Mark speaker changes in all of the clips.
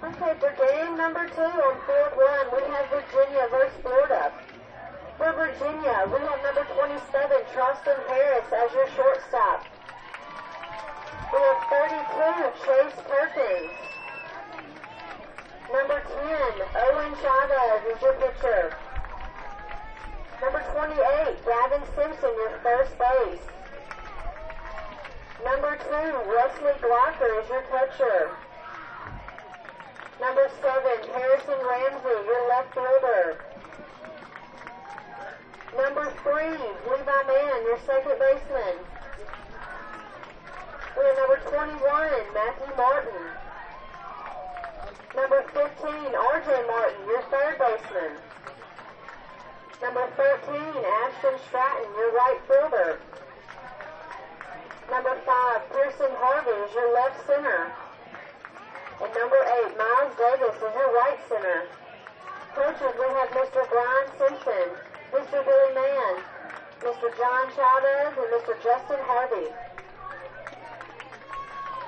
Speaker 1: Okay, for game number 2 on field 1, we have Virginia versus Florida. For Virginia, we have number 27, Charleston Harris, as your shortstop. We have 32, Chase Perkins. Number 10, Owen Chavez is your pitcher. Number 28, Gavin Simpson, your first base. Number 2, Wesley Glocker is your catcher. Number 7, Harrison Ramsey, your left fielder. Number 3, Levi Mann, your second baseman. We have number 21, Matthew Martin. Number 15, RJ Martin, your third baseman. Number 13, Ashton Stratton, your right fielder. Number 5, Pearson Harvey is your left center. And number 8, Miles Davis is your right center. Coaches, we have Mr. Brian Simpson, Mr. Billy Mann, Mr. John Chavez, and Mr. Justin Harvey.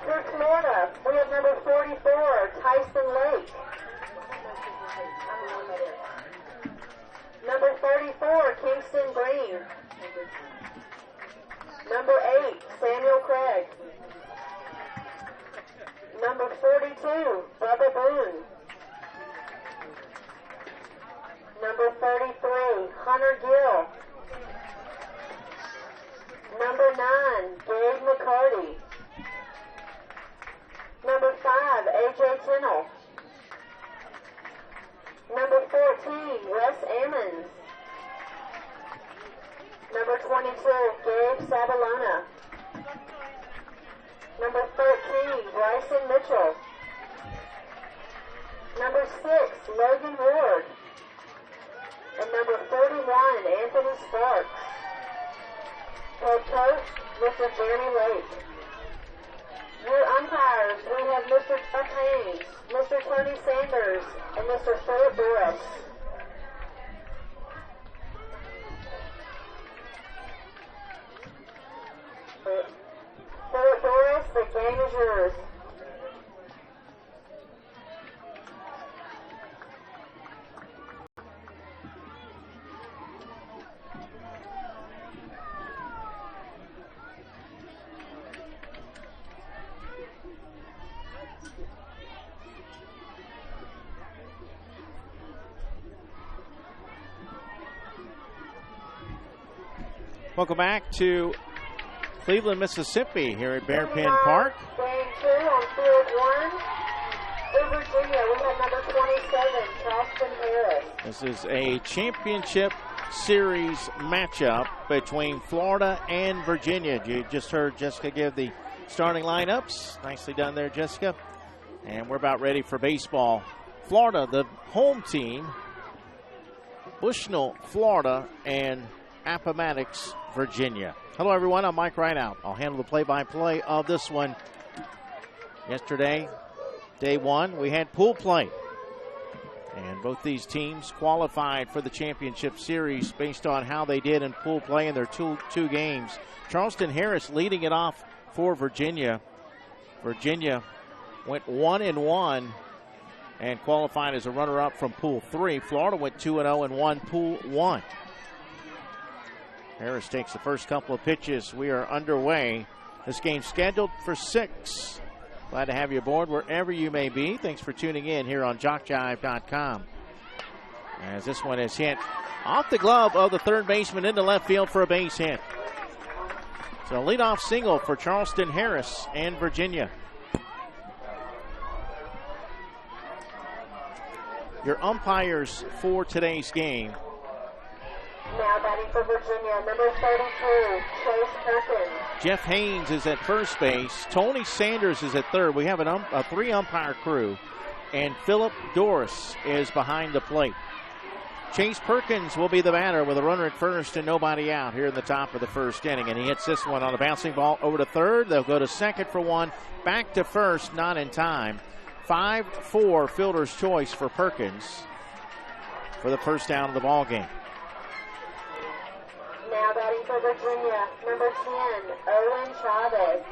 Speaker 1: For Florida, we have number 44, Tyson Lake. Number 34, Kingston Green. Number 8, Samuel Craig. Number 42, Bubba Boone. Number 33, Hunter Gill. Number 9, Gabe McCarty. Number 5, AJ Tennell. Number 14, Wes Ammons. Number 22, Gabe Sabalona. Number 13, Bryson Mitchell. Number 6, Logan Ward. And number 31, Anthony Sparks. Head coach, Mr. Jeremy Lake. Your umpires, we have Mr. Chuck Haynes, Mr. Tony Sanders, and Mr. Philip Doris. Philip Doris, the game is yours.
Speaker 2: Welcome back to Cleveland, Mississippi, here at Bearpin Park.
Speaker 1: Game 2 on field 1. In Virginia, we have number 27, Charleston Harris.
Speaker 2: This is a championship series matchup between Florida and Virginia. You just heard Jessica give the starting lineups. Nicely done there, Jessica. And we're about ready for baseball. Florida, the home team, Bushnell, Florida, and Appomattox, Virginia. Hello, everyone. I'm Mike Rideout. I'll handle the play-by-play of this one. Yesterday, day 1, we had pool play. And both these teams qualified for the championship series based on how they did in pool play in their two games. Charleston Harris leading it off for Virginia. Virginia went 1-1 and qualified as a runner-up from pool 3. Florida went 2-0 and won pool 1. Harris takes the first couple of pitches. We are underway. This game scheduled for 6. Glad to have you aboard wherever you may be. Thanks for tuning in here on JockJive.com. As this one is hit off the glove of the third baseman into left field for a base hit. So leadoff single for Charleston Harris and Virginia. Your umpires for today's game.
Speaker 1: Now batting for Virginia, number 32, Chase Perkins.
Speaker 2: Jeff Haynes is at first base. Tony Sanders is at third. We have a 3-umpire crew. And Philip Doris is behind the plate. Chase Perkins will be the batter with a runner at first and nobody out here in the top of the first inning. And he hits this one on a bouncing ball over to third. They'll go to second for one. Back to first, not in time. 5-4 fielder's choice for Perkins for the first down of the ball game.
Speaker 1: Now batting for Virginia, number 10, Owen Chavez.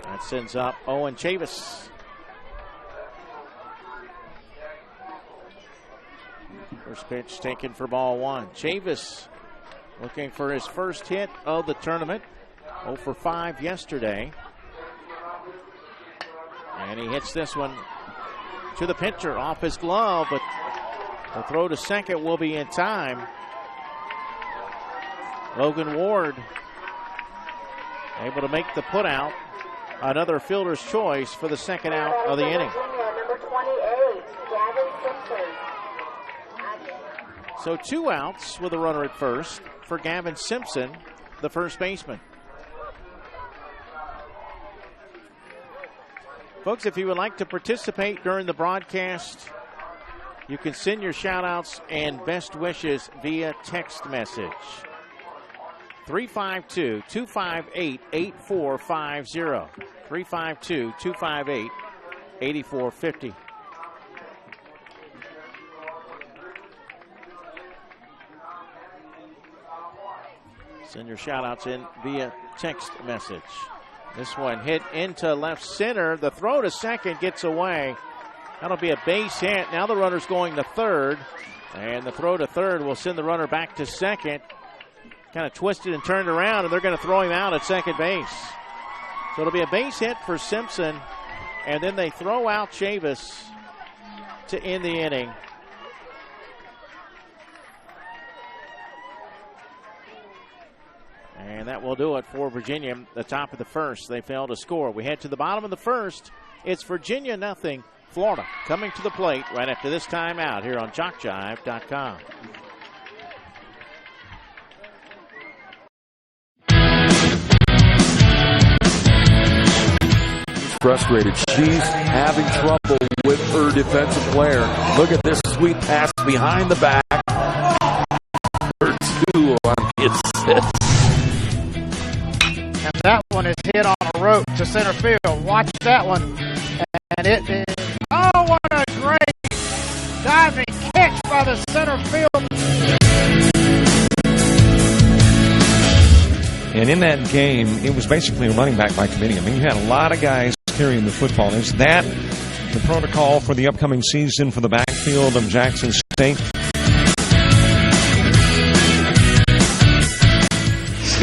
Speaker 2: That sends up Owen Chavis. First pitch taken for ball one. Chavis looking for his first hit of the tournament. 0 for 5 yesterday. And he hits this one to the pitcher off his glove, but the throw to second will be in time. Logan Ward able to make the put out. Another fielder's choice for the second out of the inning.
Speaker 1: Number 28, Gavin Simpson.
Speaker 2: So 2 outs with a runner at first for Gavin Simpson, the first baseman. Folks, if you would like to participate during the broadcast, you can send your shout-outs and best wishes via text message. 352-258-8450. 352-258-8450. Send your shout-outs in via text message. This one hit into left center. The throw to second gets away. That'll be a base hit. Now the runner's going to third. And the throw to third will send the runner back to second. Kind of twisted and turned around, and they're going to throw him out at second base. So it'll be a base hit for Simpson. And then they throw out Chavis to end the inning. And that will do it for Virginia. The top of the first, they failed to score. We head to the bottom of the first. It's Virginia 0, Florida coming to the plate right after this timeout here on JockJive.com.
Speaker 3: Frustrated. She's having trouble with her defensive player. Look at this sweet pass behind the back. Number 2 on the assist.
Speaker 4: And that one is hit on a rope to center field. Watch that one. And it is, oh, what a great diving catch by the center field.
Speaker 5: And in that game, it was basically a running back by committee. I mean, you had a lot of guys carrying the football. Is that the protocol for the upcoming season for the backfield of Jackson State?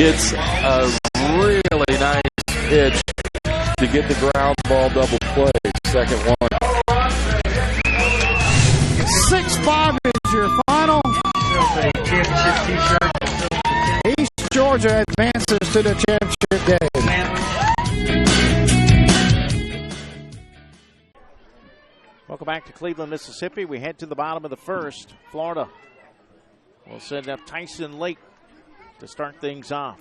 Speaker 3: It's a really nice pitch to get the ground ball double play. Second one.
Speaker 4: 6-5 is your final. East Georgia advances to the championship game.
Speaker 2: Welcome back to Cleveland, Mississippi. We head to the bottom of the first. Florida will send up Tyson Lake to start things off.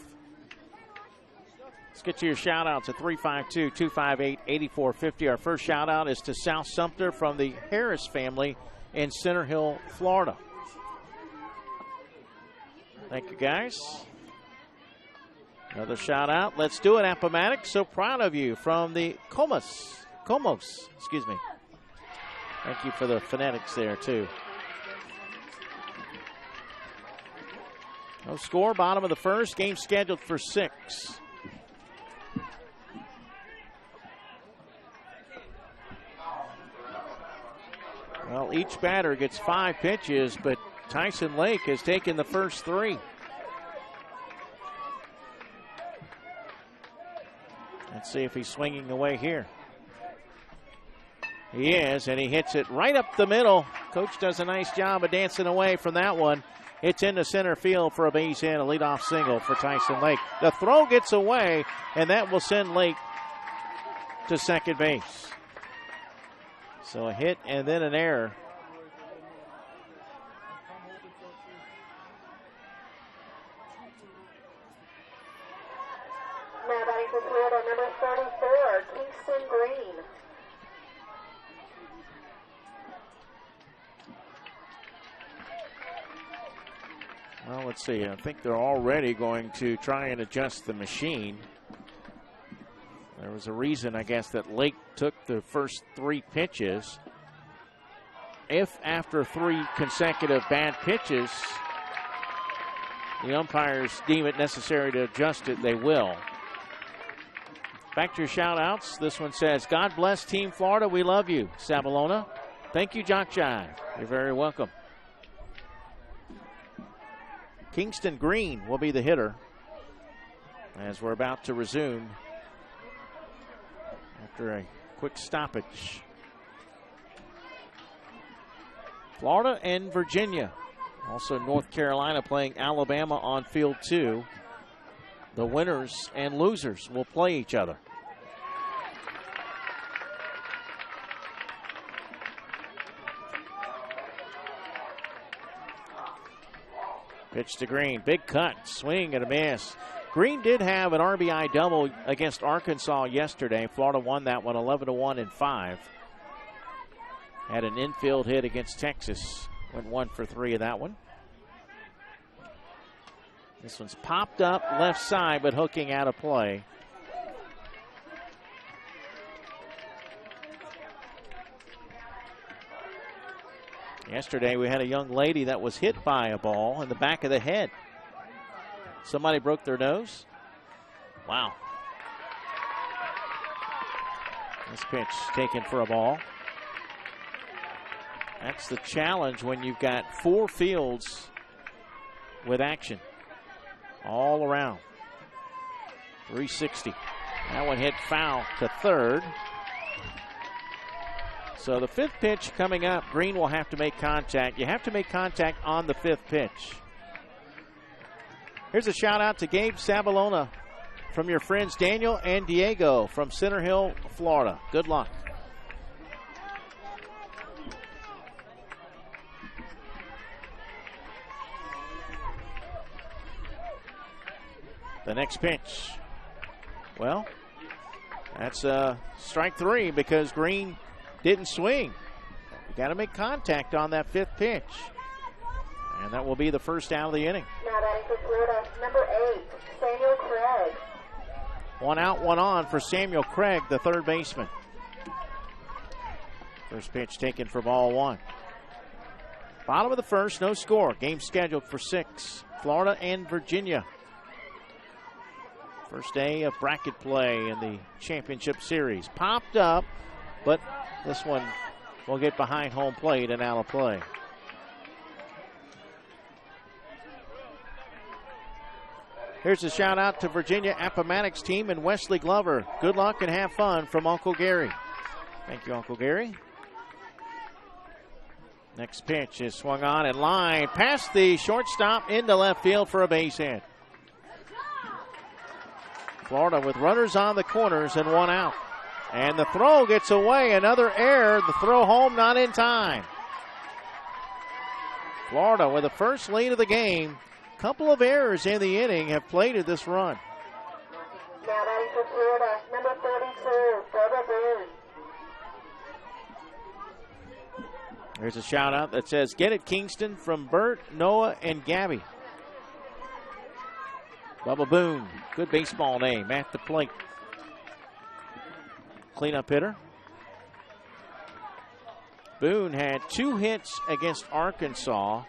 Speaker 2: Let's get to your shout-outs at 352-258-8450. Our first shout-out is to South Sumter from the Harris family in Center Hill, Florida. Thank you, guys. Another shout-out. Let's do it, Appomattox. So proud of you from the Comos. Excuse me. Thank you for the phonetics there, too. No score, bottom of the first. Game scheduled for 6. Well, each batter gets 5 pitches, but Tyson Lake has taken the first 3. Let's see if he's swinging away here. He is, and he hits it right up the middle. Coach does a nice job of dancing away from that one. It's into center field for a base hit, a leadoff single for Tyson Lake. The throw gets away, and that will send Lake to second base. So a hit and then an error.
Speaker 1: Now batting for Florida, number 34, Kingston Green.
Speaker 2: Well, let's see. I think they're already going to try and adjust the machine. There was a reason, I guess, that Lake took the first 3 pitches. If after 3 consecutive bad pitches, the umpires deem it necessary to adjust it, they will. Back to your shout-outs. This one says, God bless Team Florida. We love you, Sabalona. Thank you, JockJive. You're very welcome. Kingston Green will be the hitter as we're about to resume after a quick stoppage. Florida and Virginia. Also North Carolina playing Alabama on field 2. The winners and losers will play each other. Pitch to Green. Big cut. Swing and a miss. Green did have an RBI double against Arkansas yesterday. Florida won that one 11-1 in 5. Had an infield hit against Texas. Went 1 for 3 of that one. This one's popped up left side, but hooking out of play. Yesterday we had a young lady that was hit by a ball in the back of the head. Somebody broke their nose. Wow. This pitch taken for a ball. That's the challenge when you've got 4 fields with action all around. 360. That one hit foul to third. So the 5th pitch coming up, Green will have to make contact. You have to make contact on the 5th pitch. Here's a shout out to Gabe Sabalona from your friends Daniel and Diego from Center Hill, Florida. Good luck. The next pitch. Well, that's strike 3 because Green didn't swing. You got to make contact on that 5th pitch. And that will be the first out of the inning.
Speaker 1: Now batting for Florida, number 8, Samuel Craig.
Speaker 2: 1 out, 1 on for Samuel Craig, the third baseman. First pitch taken for ball 1. Bottom of the first, no score. Game scheduled for 6. Florida and Virginia. First day of bracket play in the championship series. Popped up, but this one will get behind home plate and out of play. Here's a shout out to Virginia Appomattox team and Wesley Glover. Good luck and have fun from Uncle Gary. Thank you, Uncle Gary. Next pitch is swung on and line past the shortstop into left field for a base hit. Florida with runners on the corners and 1 out. And the throw gets away. Another error. The throw home not in time. Florida with the first lead of the game. Couple of errors in the inning have plated this run.
Speaker 1: Now batting for Florida, number 32, Bubba Boone.
Speaker 2: There's a shout out that says, "Get it, Kingston," from Bert, Noah, and Gabby. Bubba Boone, good baseball name, at the plate. Cleanup hitter. Boone had 2 hits against Arkansas,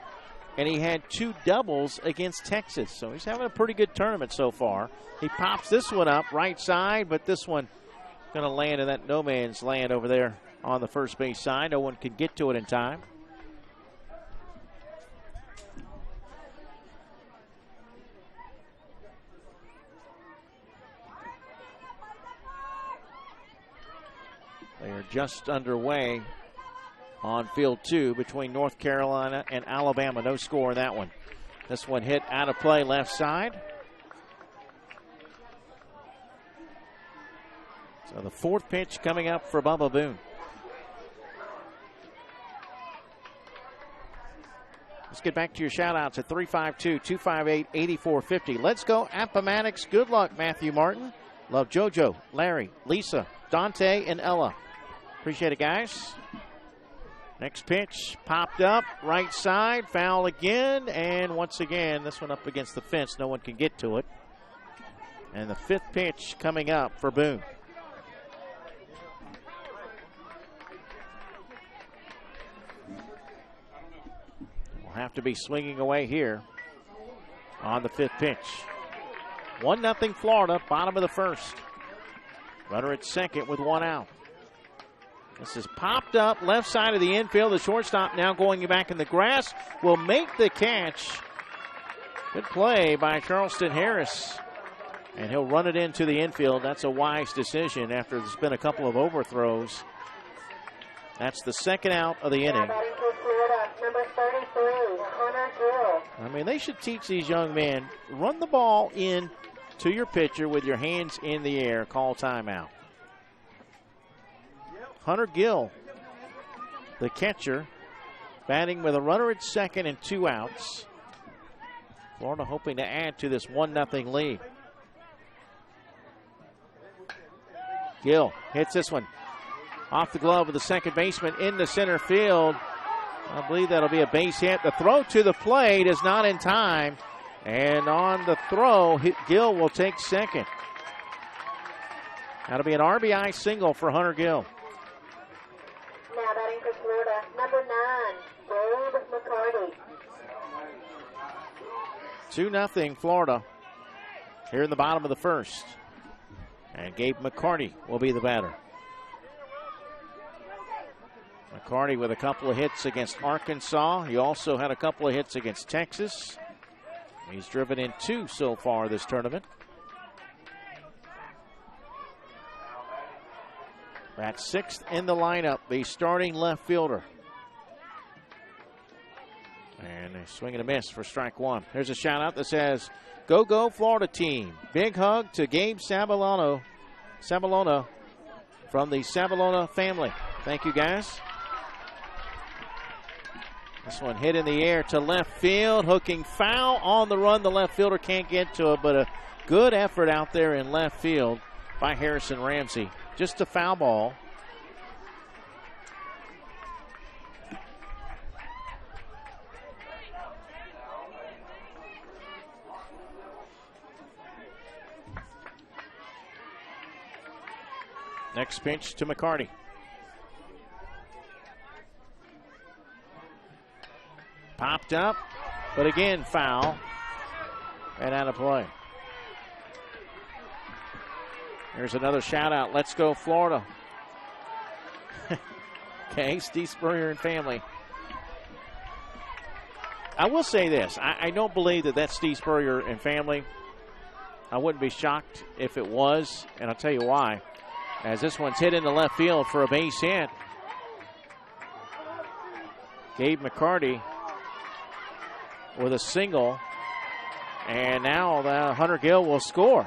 Speaker 2: and he had 2 doubles against Texas. So he's having a pretty good tournament so far. He pops this one up right side, but this one going to land in that no man's land over there on the first base side. No one can get to it in time. They are just underway on field 2 between North Carolina and Alabama. No score in that one. This one hit out of play left side. So the 4th pitch coming up for Bubba Boone. Let's get back to your shout-outs at 352-258-8450. Let's go Appomattox. Good luck, Matthew Martin. Love JoJo, Larry, Lisa, Dante, and Ella. Appreciate it, guys. Next pitch popped up right side, foul again, and once again this one up against the fence. No one can get to it. And the 5th pitch coming up for Boone. We'll have to be swinging away here on the 5th pitch. 1-0 Florida, bottom of the first. Runner at second with 1 out. This is popped up left side of the infield. The shortstop now going back in the grass will make the catch. Good play by Charleston Harris. And he'll run it into the infield. That's a wise decision after there's been a couple of overthrows. That's the second out of the inning.
Speaker 1: Number 33, Hunter Gill.
Speaker 2: I mean, they should teach these young men, run the ball in to your pitcher with your hands in the air, call timeout. Hunter Gill, the catcher, batting with a runner at second and 2 outs. Florida hoping to add to this 1-0 lead. Gill hits this one off the glove of the second baseman into center field. I believe that'll be a base hit. The throw to the plate is not in time. And on the throw, Gill will take second. That'll be an RBI single for Hunter Gill.
Speaker 1: Now batting for Florida, number 9, Gabe McCarty.
Speaker 2: 2-0 Florida here in the bottom of the first. And Gabe McCarty will be the batter. McCarty with a couple of hits against Arkansas. He also had a couple of hits against Texas. He's driven in 2 so far this tournament. That's 6th in the lineup, the starting left fielder. And a swing and a miss for strike 1. There's a shout out that says, "Go, go, Florida team." Big hug to Gabe Sabalono from the Sabalono family. Thank you, guys. This one hit in the air to left field, hooking foul on the run. The left fielder can't get to it, but a good effort out there in left field by Harrison Ramsey. Just a foul ball. Next pitch to McCarty. Popped up, but again foul and out of play. There's another shout out. Let's go Florida. Okay, Steve Spurrier and family. I will say this. I don't believe that that's Steve Spurrier and family. I wouldn't be shocked if it was, and I'll tell you why. As this one's hit into left field for a base hit. Gabe McCarty with a single. And now Hunter Gill will score.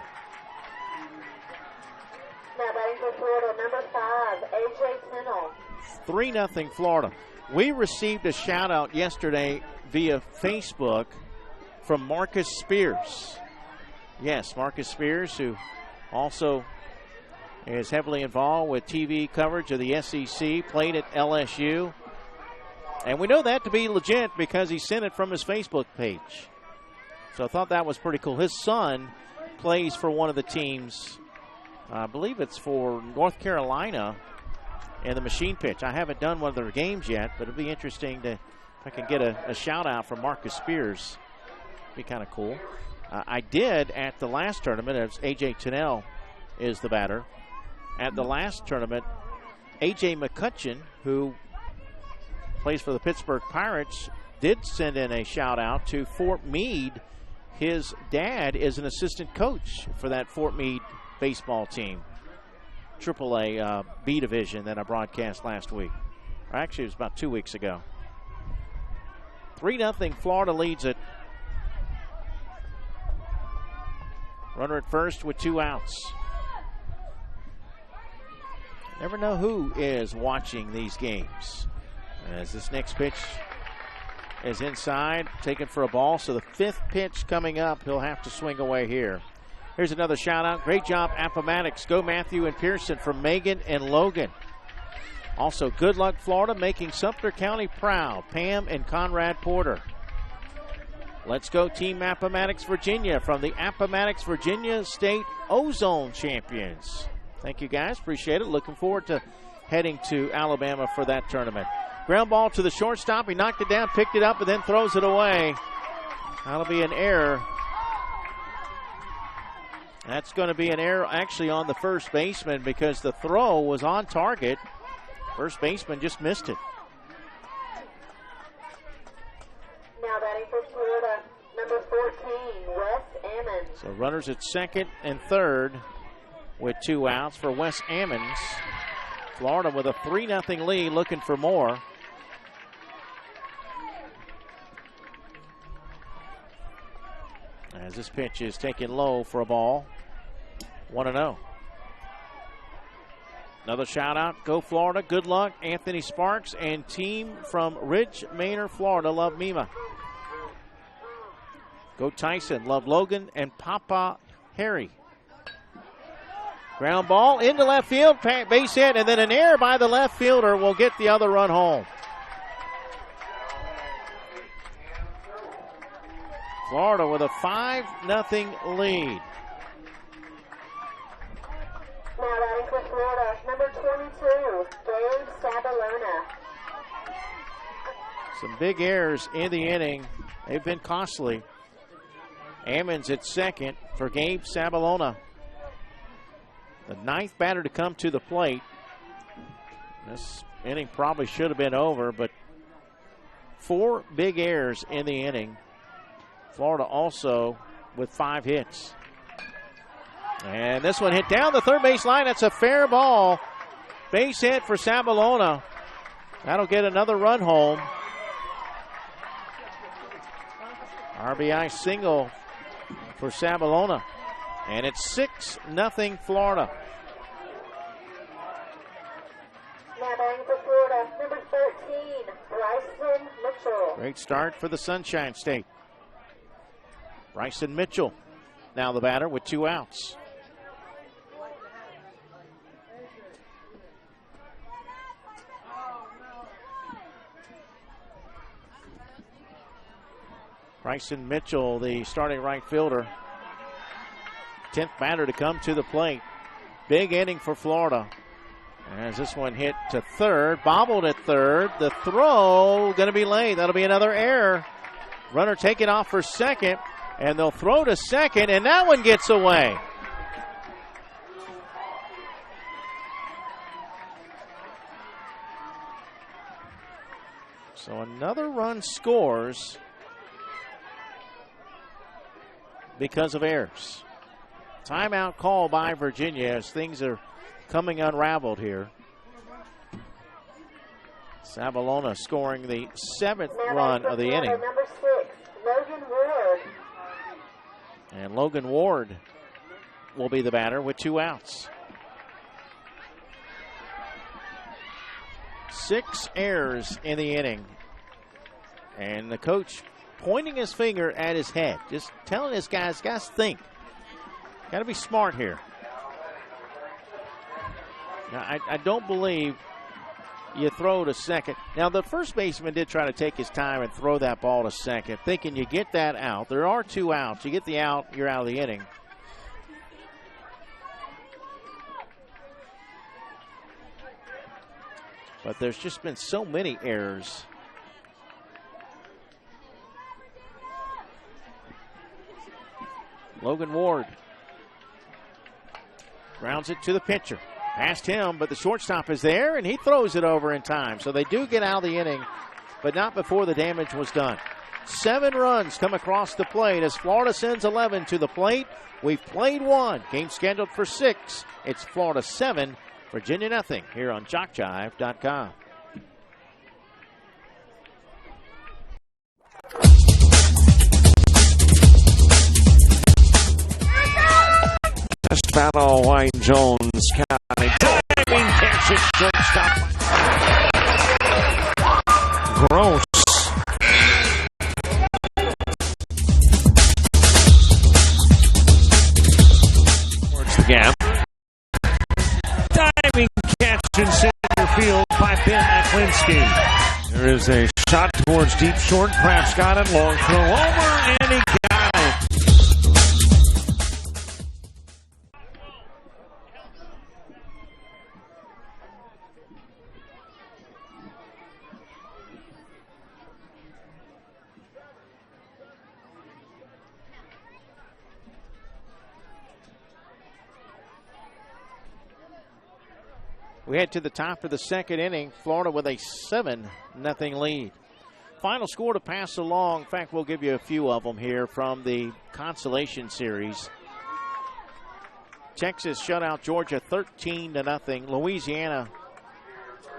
Speaker 1: Now batting for Florida, number 5, A.J. Pennell.
Speaker 2: 3-0 Florida. We received a shout out yesterday via Facebook from Marcus Spears. Yes, Marcus Spears, who also is heavily involved with TV coverage of the SEC, played at LSU. And we know that to be legit because he sent it from his Facebook page. So I thought that was pretty cool. His son plays for one of the teams. I believe it's for North Carolina in the machine pitch. I haven't done one of their games yet, but it'll be interesting to, if I can get a shout out from Marcus Spears. Be kind of cool. I did at the last tournament, as A.J. Pennell is the batter. At the last tournament, A.J. McCutcheon, who plays for the Pittsburgh Pirates, did send in a shout out to Fort Meade. His dad is an assistant coach for that Fort Meade baseball team, AAA B division that I broadcast last week. Or actually, it was about 2 weeks ago. 3-0, Florida leads it. Runner at first with 2 outs. Never know who is watching these games. As this next pitch is inside, taken for a ball. So the 5th pitch coming up, he'll have to swing away here. Here's another shout out. Great job, Appomattox. Go Matthew and Pearson from Megan and Logan. Also, good luck, Florida, making Sumter County proud. Pam and Conrad Porter. Let's go, Team Appomattox, Virginia, from the Appomattox, Virginia State Ozone Champions. Thank you, guys. Appreciate it. Looking forward to heading to Alabama for that tournament. Ground ball to the shortstop. He knocked it down, picked it up, and then throws it away. That'll be an error. That's going to be an error actually on the first baseman because the throw was on target. First baseman just missed it.
Speaker 1: Now batting for Florida, number 14, Wes Ammons.
Speaker 2: So runners at second and third with 2 outs for Wes Ammons. Florida with a 3-0 lead, looking for more. As this pitch is taken low for a ball. 1-0. Another shout out. Go Florida. Good luck. Anthony Sparks and team from Ridge Manor, Florida. Love Mima. Go Tyson. Love Logan and Papa Harry. Ground ball into left field. Base hit. And then an error by the left fielder will get the other run home. Florida with a 5-0 lead.
Speaker 1: Now batting for Florida, number 22, Gabe Sabalona.
Speaker 2: Some big errors in the inning. They've been costly. Ammons at second for Gabe Sabalona. The 9th batter to come to the plate. This inning probably should have been over, but 4 big errors in the inning. Florida also with 5 hits. And this one hit down the third base line. That's a fair ball. Base hit for Sabalona. That'll get another run home. RBI single for Sabalona. And it's 6-0 Florida.
Speaker 1: Now batting for Florida, number 13, Bryson Mitchell.
Speaker 2: Great start for the Sunshine State. Bryson Mitchell now the batter with 2 outs. Bryson Mitchell, the starting right fielder. 10th batter to come to the plate. Big inning for Florida. As this one hit to third, bobbled at third. The throw going to be late. That'll be another error. Runner taken off for second, and they'll throw to second, and that one gets away. So another run scores because of errors. Timeout call by Virginia as things are coming unraveled here. Sabalona scoring the 7th run of the inning.
Speaker 1: Number 6, Logan Ward.
Speaker 2: And Logan Ward will be the batter with 2 outs. 6 errors in the inning. And the coach pointing his finger at his head, just telling his guys think. Got to be smart here. Now, I don't believe you throw to second. Now, the first baseman did try to take his time and throw that ball to second, thinking you get that out. There are 2 outs. You get the out, you're out of the inning. But there's just been so many errors. Logan Ward grounds it to the pitcher. Past him, but the shortstop is there, and he throws it over in time. So they do get out of the inning, but not before the damage was done. 7 runs come across the plate as Florida sends 11 to the plate. We've played 1. Game scheduled for 6. It's Florida 7, Virginia nothing here on JockJive.com.
Speaker 3: Just battle White Jones County. Diving catch at shortstop. Gross. Towards the gap. Diving catch in center field by Ben Aklinski. There is a shot towards deep short. Perhaps got it. Long throw over, and he got it.
Speaker 2: We head to the top of the second inning. Florida with a 7-0 lead. final score to pass along. In fact, we'll give you a few of them here from the consolation series. Texas shut out Georgia 13-0. Louisiana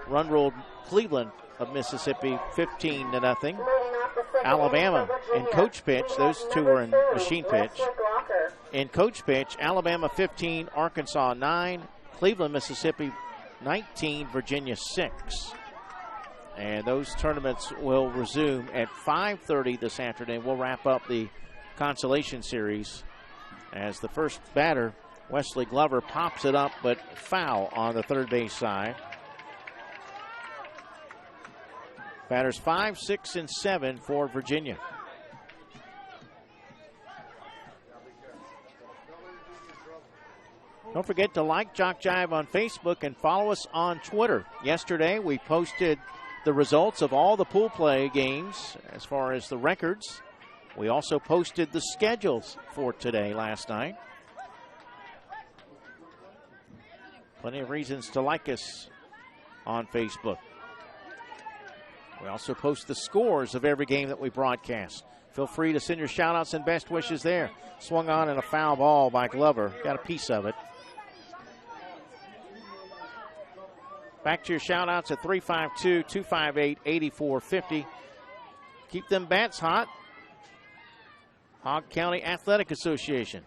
Speaker 2: run-ruled Cleveland of Mississippi 15-0. Alabama in coach pitch. Those two are in machine pitch. In coach pitch, Alabama 15, Arkansas 9, Cleveland, Mississippi 19, Virginia 6. And those tournaments will resume at 5:30 this afternoon. We'll wrap up the consolation series as the first batter, Wesley Glover, pops it up, but foul on the third base side. Batters 5, 6, and 7 for Virginia. Don't forget to like JockJive on Facebook and follow us on Twitter. Yesterday, we posted the results of all the pool play games as far as the records. We also posted the schedules for today last night. Plenty of reasons to like us on Facebook. We also post the scores of every game that we broadcast. Feel free to send your shout-outs and best wishes there. Swung on in a foul ball by Glover. Got a piece of it. Back to your shout-outs at 352-258-8450. Keep them bats hot. Hogg County Athletic Association.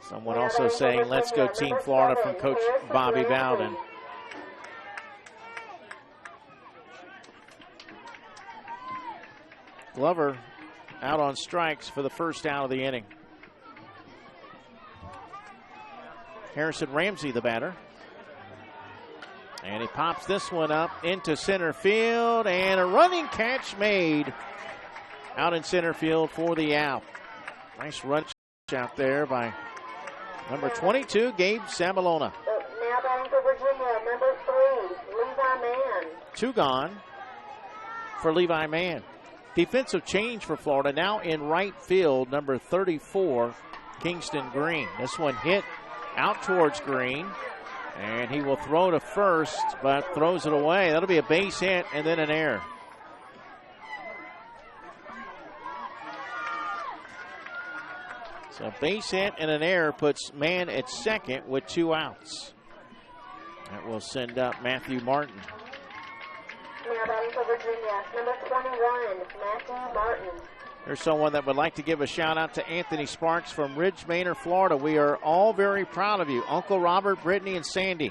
Speaker 2: Someone also saying, let's go Team Florida from Coach Bobby Bowden. Glover out on strikes for the first out of the inning. Harrison Ramsey, the batter. And he pops this one up into center field, and a running catch made out in center field for the out. Nice run out there by number 22, Gabe Sabalona.
Speaker 1: Now batting for Virginia, number 3, Levi Mann.
Speaker 2: 2 gone for Levi Mann. Defensive change for Florida now in right field, number 34, Kingston Green. This one hit out towards Green, and he will throw to first, but throws it away. That'll be a base hit and then an error. So base hit and an error puts Mann at second with 2 outs. That will send up Matthew Martin.
Speaker 1: Now batting for Virginia, number 21, Matthew Martin.
Speaker 2: There's someone that would like to give a shout out to Anthony Sparks from Ridge Manor, Florida. We are all very proud of you. Uncle Robert, Brittany, and Sandy.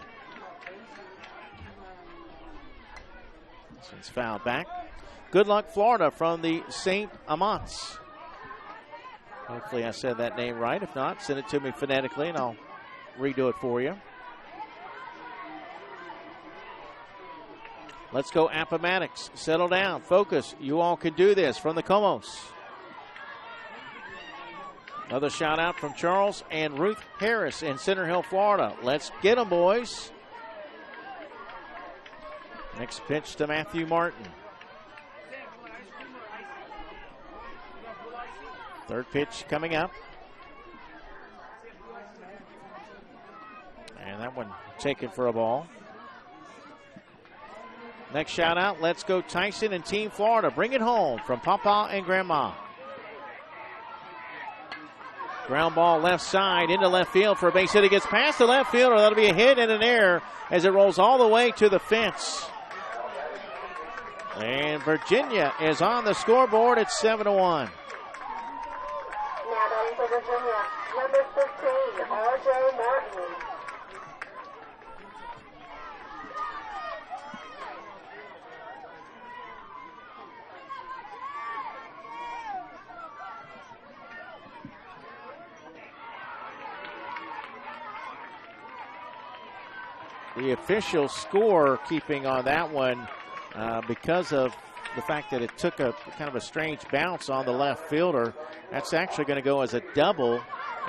Speaker 2: This one's fouled back. Good luck, Florida, from the St. Amants. Hopefully I said that name right. If not, send it to me phonetically and I'll redo it for you. Let's go Appomattox. Settle down. Focus. You all can do this from the Comos. Another shout out from Charles and Ruth Harris in Center Hill, Florida. Let's get them, boys. Next pitch to Matthew Martin. Third pitch coming up. And that one taken for a ball. Next shout out, let's go Tyson and Team Florida. Bring it home from Papa and Grandma. Ground ball left side into left field for a base hit. It gets past the left fielder. That'll be a hit and an error as it rolls all the way to the fence. And Virginia is on the scoreboard at 7-1.
Speaker 1: Now batting for Virginia, number 15, R.J. Martin.
Speaker 2: The official score keeping on that one because of the fact that it took a kind of a strange bounce on the left fielder. That's actually going to go as a double,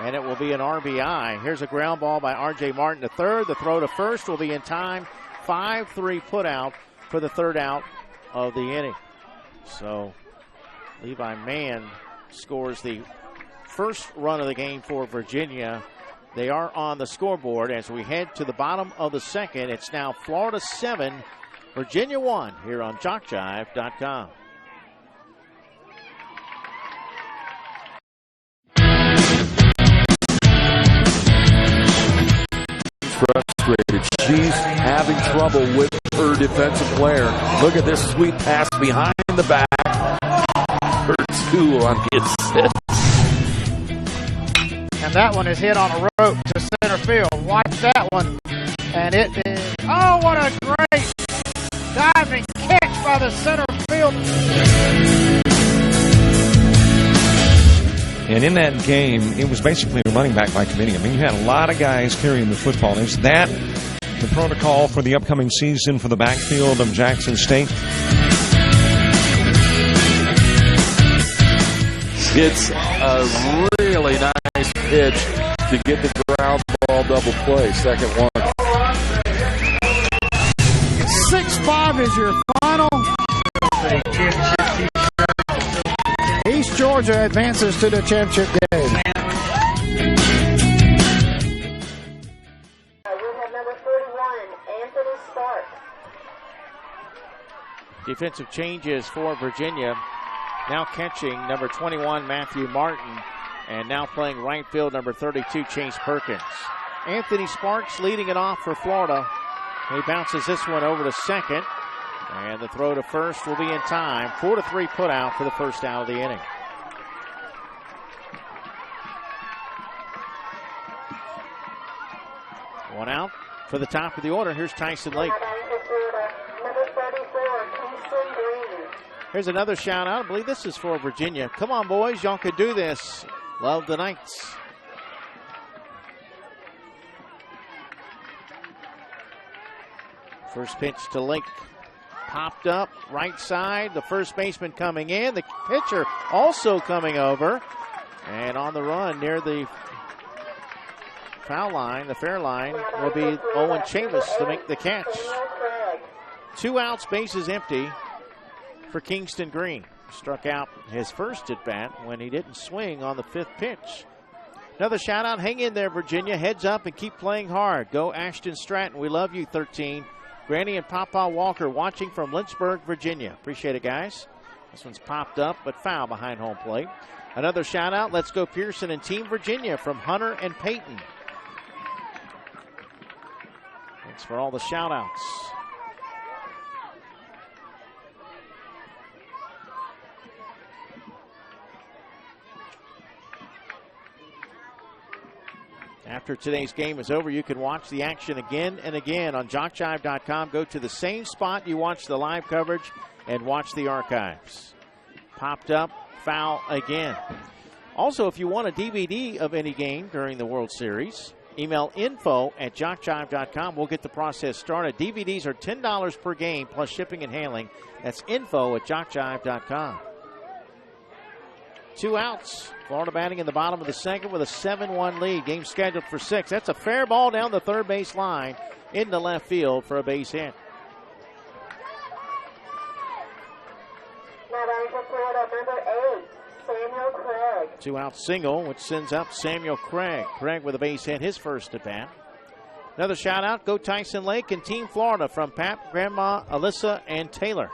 Speaker 2: and it will be an RBI. Here's a ground ball by R.J. Martin to third. The throw to first will be in time. 5-3 put out for the third out of the inning. So Levi Mann scores the first run of the game for Virginia, They are on the scoreboard as we head to the bottom of the second. It's now Florida 7, Virginia 1 here on JockJive.com.
Speaker 3: Frustrated. She's having trouble with her defensive player. Look at this sweet pass behind the back. Her 2 on the assist.
Speaker 4: And that one is hit on a rope to center field. Watch that one. And it is, oh, what a great diving catch by the center field.
Speaker 5: And in that game, it was basically a running back by committee. I mean, you had a lot of guys carrying the football. Is that the protocol for the upcoming season for the backfield of Jackson State?
Speaker 3: It's a really nice pitch to get the ground ball double play. Second one.
Speaker 4: 6-5 is your final. East Georgia advances to the championship game.
Speaker 1: We have number 41, Anthony Sparks.
Speaker 2: Defensive changes for Virginia. Now catching number 21, Matthew Martin. And now playing right field, number 32, Chase Perkins. Anthony Sparks leading it off for Florida. He bounces this one over to second. And the throw to first will be in time. 4-3 put out for the first out of the inning. One out for the top of the order. Here's Tyson Lake.
Speaker 1: Number 34, Kingston Green.
Speaker 2: Here's another shout out. I believe this is for Virginia. Come on, boys. Y'all can do this. Love the Knights. First pitch to Lake. Popped up, right side. The first baseman coming in. The pitcher also coming over. And on the run near the foul line, the fair line, will be Owen Chavis to make the catch. 2 outs, bases empty for Kingston Green. Struck out his first at bat when he didn't swing on the 5th pitch. Another shout out. Hang in there, Virginia. Heads up and keep playing hard. Go Ashton Stratton. We love you, 13. Granny and Papa Walker watching from Lynchburg, Virginia. Appreciate it, guys. This one's popped up, but foul behind home plate. Another shout out. Let's go Pearson and Team Virginia from Hunter and Peyton. Thanks for all the shout outs. After today's game is over, you can watch the action again and again on JockJive.com. Go to the same spot you watch the live coverage and watch the archives. Popped up, foul again. Also, if you want a DVD of any game during the World Series, email info@JockJive.com. We'll get the process started. DVDs are $10 per game plus shipping and handling. That's info@JockJive.com. 2 outs. Florida batting in the bottom of the second with a 7-1 lead. Game scheduled for 6. That's a fair ball down the third base line into left field for a base hit.
Speaker 1: Now batting for Florida, number 8, Samuel Craig.
Speaker 2: 2 out single, which sends up Samuel Craig. Craig with a base hit, his first at bat. Another shout out. Go Tyson Lake and Team Florida from Pap, Grandma, Alyssa, and Taylor.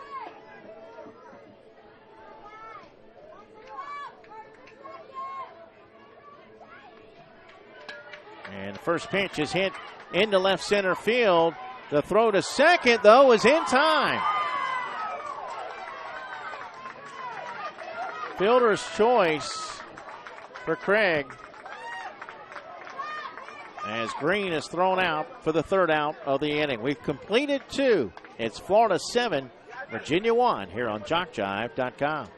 Speaker 2: And the first pitch is hit into left center field. The throw to second, though, is in time. Fielder's choice for Craig as Green is thrown out for the 3rd out of the inning. We've completed 2. It's Florida 7, Virginia 1 here on JockJive.com.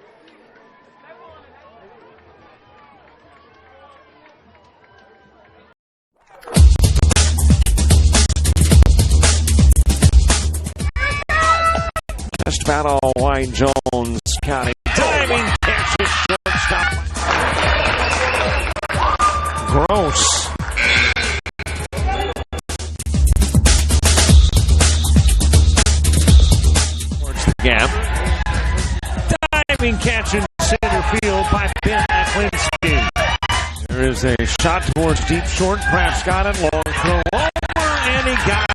Speaker 5: Just about all White Jones County. Diving catch is shortstop. Gross. Towards the gap. Diving catch in center field by Ben Aklinski. There is
Speaker 3: a shot towards deep short. Kraft's got it. Long throw over, and he got it.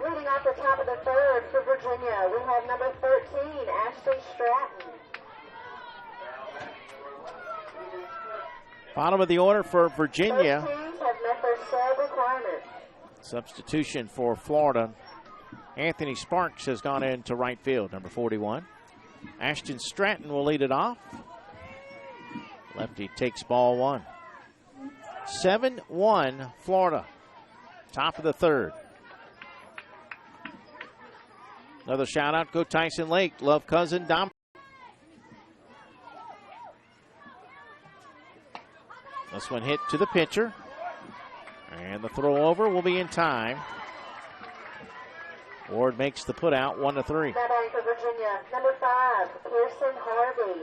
Speaker 1: Leading off the top of the third for Virginia, we have number 13, Ashley Stratton.
Speaker 2: Bottom of the order for Virginia.
Speaker 1: Both teams have met their sub requirements.
Speaker 2: Substitution for Florida. Anthony Sparks has gone into right field, number 41. Ashton Stratton will lead it off. Lefty takes ball one. 7-1 Florida. Top of the third. Another shout out, go Tyson Lake. Love cousin Dom. This one hit to the pitcher. And the throw over will be in time. Ward makes the put out, 1-3.
Speaker 1: Now batting for Virginia, number 5, Pearson Harvey.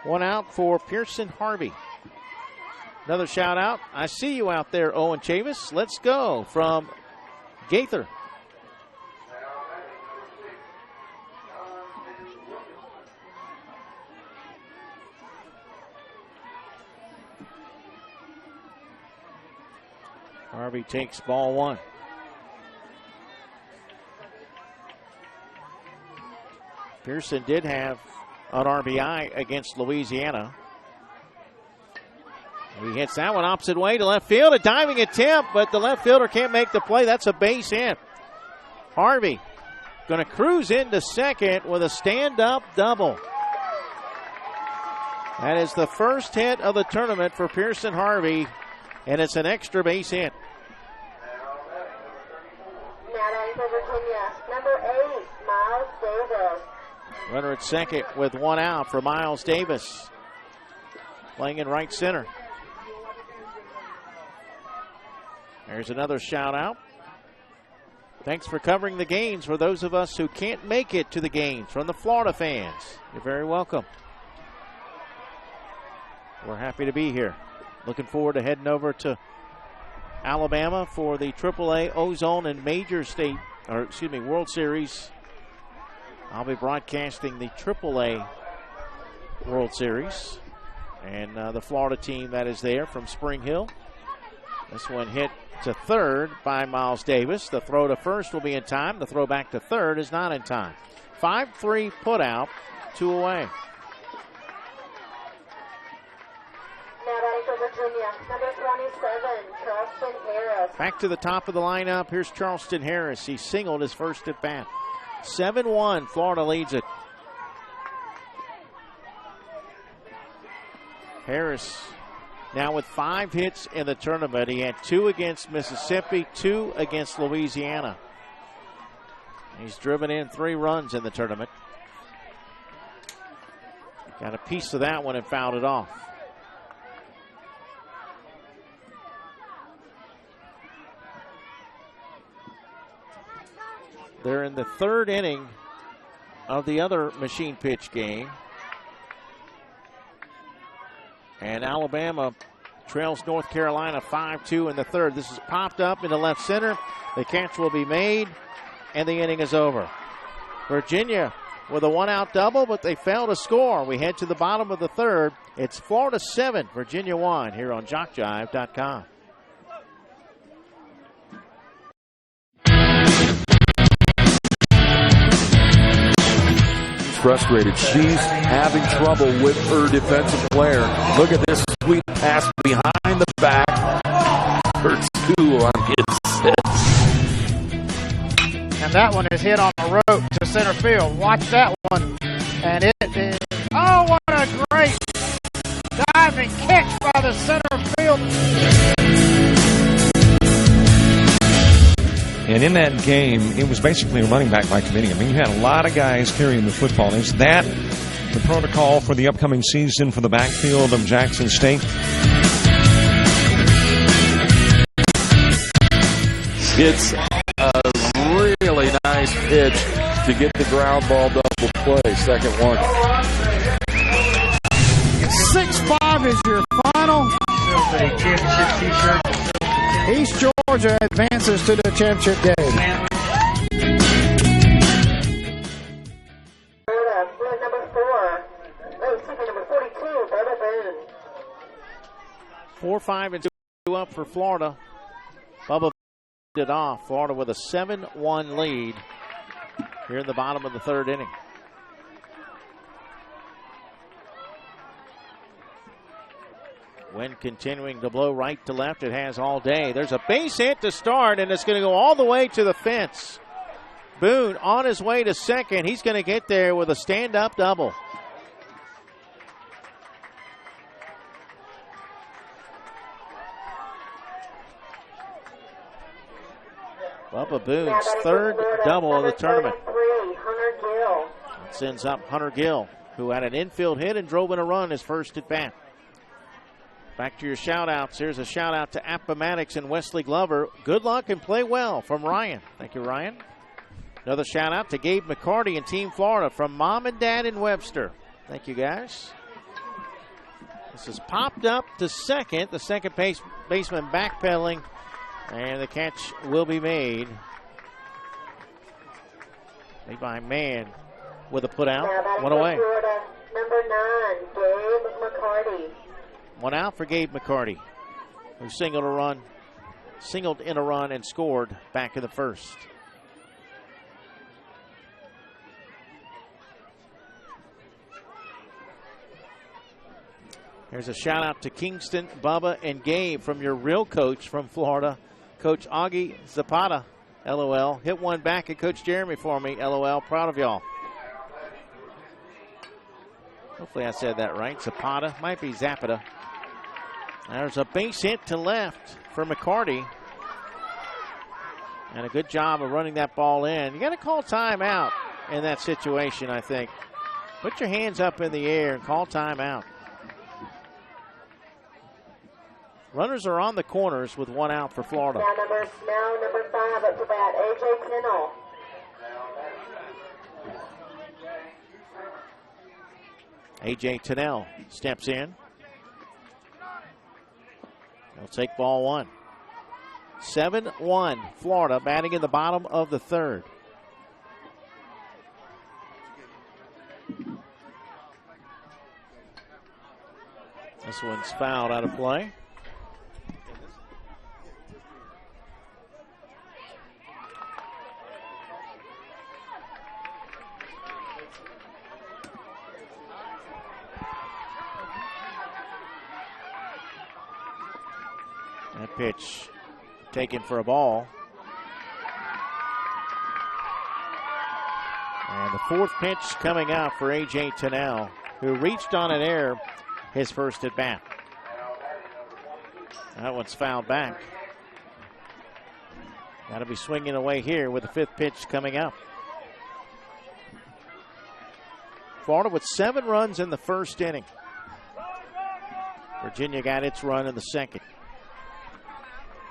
Speaker 2: One out for Pearson Harvey. Another shout out. I see you out there, Owen Chavis. Let's go from Gaither. Harvey takes ball one. Pearson did have an RBI against Louisiana. He hits that one opposite way to left field. A diving attempt, but the left fielder can't make the play. That's a base hit. Harvey going to cruise into second with a stand-up double. That is the first hit of the tournament for Pearson Harvey, and it's an extra base hit.
Speaker 1: Now batting for Virginia, number 8, Miles Davis.
Speaker 2: Runner at second with one out for Miles Davis. Playing in right center. There's another shout out. Thanks for covering the games for those of us who can't make it to the games from the Florida fans. You're very welcome. We're happy to be here. Looking forward to heading over to Alabama for the AAA Ozone and World Series. I'll be broadcasting the AAA World Series. And the Florida team that is there from Spring Hill. This one hit to third by Miles Davis. The throw to first will be in time. The throw back to third is not in time. 5-3 put out, 2 away.
Speaker 1: Now batting for Virginia, number 27, Charleston Harris.
Speaker 2: Back to the top of the lineup. Here's Charleston Harris. He singled his first at bat. 7-1, Florida leads it. Harris now with 5 hits in the tournament. He had 2 against Mississippi, 2 against Louisiana. He's driven in 3 runs in the tournament. Got a piece of that one and fouled it off. They're in the 3rd inning of the other machine pitch game. And Alabama trails North Carolina 5-2 in the 3rd. This is popped up into left center. The catch will be made, and the inning is over. Virginia with a 1-out double, but they fail to score. We head to the bottom of the 3rd. It's Florida 7, Virginia 1 here on JockJive.com.
Speaker 3: Frustrated. She's having trouble with her defensive player. Look at this sweet pass behind the back. For 2 on his 6.
Speaker 4: And that one is hit on the rope to center field. Watch that one. And it is, oh, what a great diving catch by the center field.
Speaker 5: And in that game, it was basically a running back by committee. I mean, you had a lot of guys carrying the football. Is that the protocol for the upcoming season for the backfield of Jackson State?
Speaker 3: It's a really nice pitch to get the ground ball double play. Second one.
Speaker 4: 6-5 is your final. Championship t-shirt. East Georgia advances to the championship game.
Speaker 2: 4-5 and 2 up for Florida. Bubba it off. Florida with a 7-1 lead here in the bottom of the third inning. Wind continuing to blow right to left. It has all day. There's a base hit to start, and it's going to go all the way to the fence. Boone on his way to second. He's going to get there with a stand-up double. Bubba Boone's third double of the tournament. That sends up Hunter Gill, who had an infield hit and drove in a run his first at bat. Back to your shout-outs. Here's a shout-out to Appomattox and Wesley Glover. Good luck and play well from Ryan. Thank you, Ryan. Another shout-out to Gabe McCarty and Team Florida from Mom and Dad in Webster. Thank you, guys. This is popped up to second. The second baseman backpedaling, and the catch will be made. Made by Mann with a put-out. One away.
Speaker 1: Florida, number 9, Gabe McCarty.
Speaker 2: One out for Gabe McCarty, who singled in a run and scored back in the first. Here's a shout out to Kingston, Bubba, and Gabe from your real coach from Florida, Coach Augie Zapata. LOL. Hit one back at Coach Jeremy for me. LOL. Proud of y'all. Hopefully I said that right. Zapata. Might be Zapata. There's a base hit to left for McCarty. And a good job of running that ball in. You got to call timeout in that situation, I think. Put your hands up in the air and call timeout. Runners are on the corners with one out for Florida.
Speaker 1: Now number 5 up to bat, A.J. Kennel.
Speaker 2: A.J. Tennell steps in. They'll take ball one. 7-1, Florida batting in the bottom of the third. This one's fouled out of play. That pitch taken for a ball. And the fourth pitch coming up for A.J. Tennell, who reached on an error his first at bat. That one's fouled back. Got to be swinging away here with the fifth pitch coming up. Florida with 7 runs in the first inning. Virginia got its run in the second.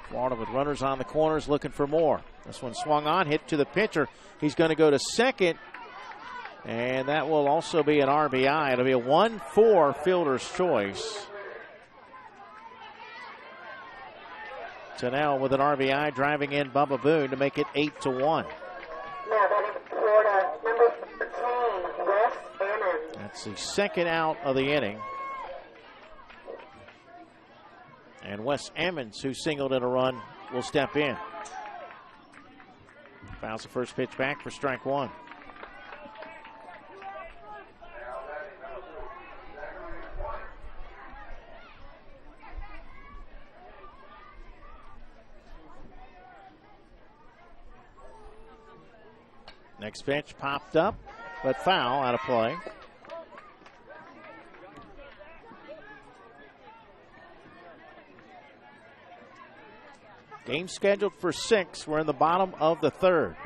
Speaker 2: Florida with runners on the corners looking for more. This one swung on, hit to the pitcher. He's going to go to second, and that will also be an RBI. It'll be a 1-4 fielder's choice. Tennell with an RBI driving in Bubba Boone to make it 8-1.
Speaker 1: Now batting for Florida, number 13, Wes Emmons.
Speaker 2: That's the second out of the inning. And Wes Emmons, who singled in a run, will step in. Fouls the first pitch back for strike one. Next pitch popped up, but foul out of play. Game scheduled for 6. We're in the bottom of the third.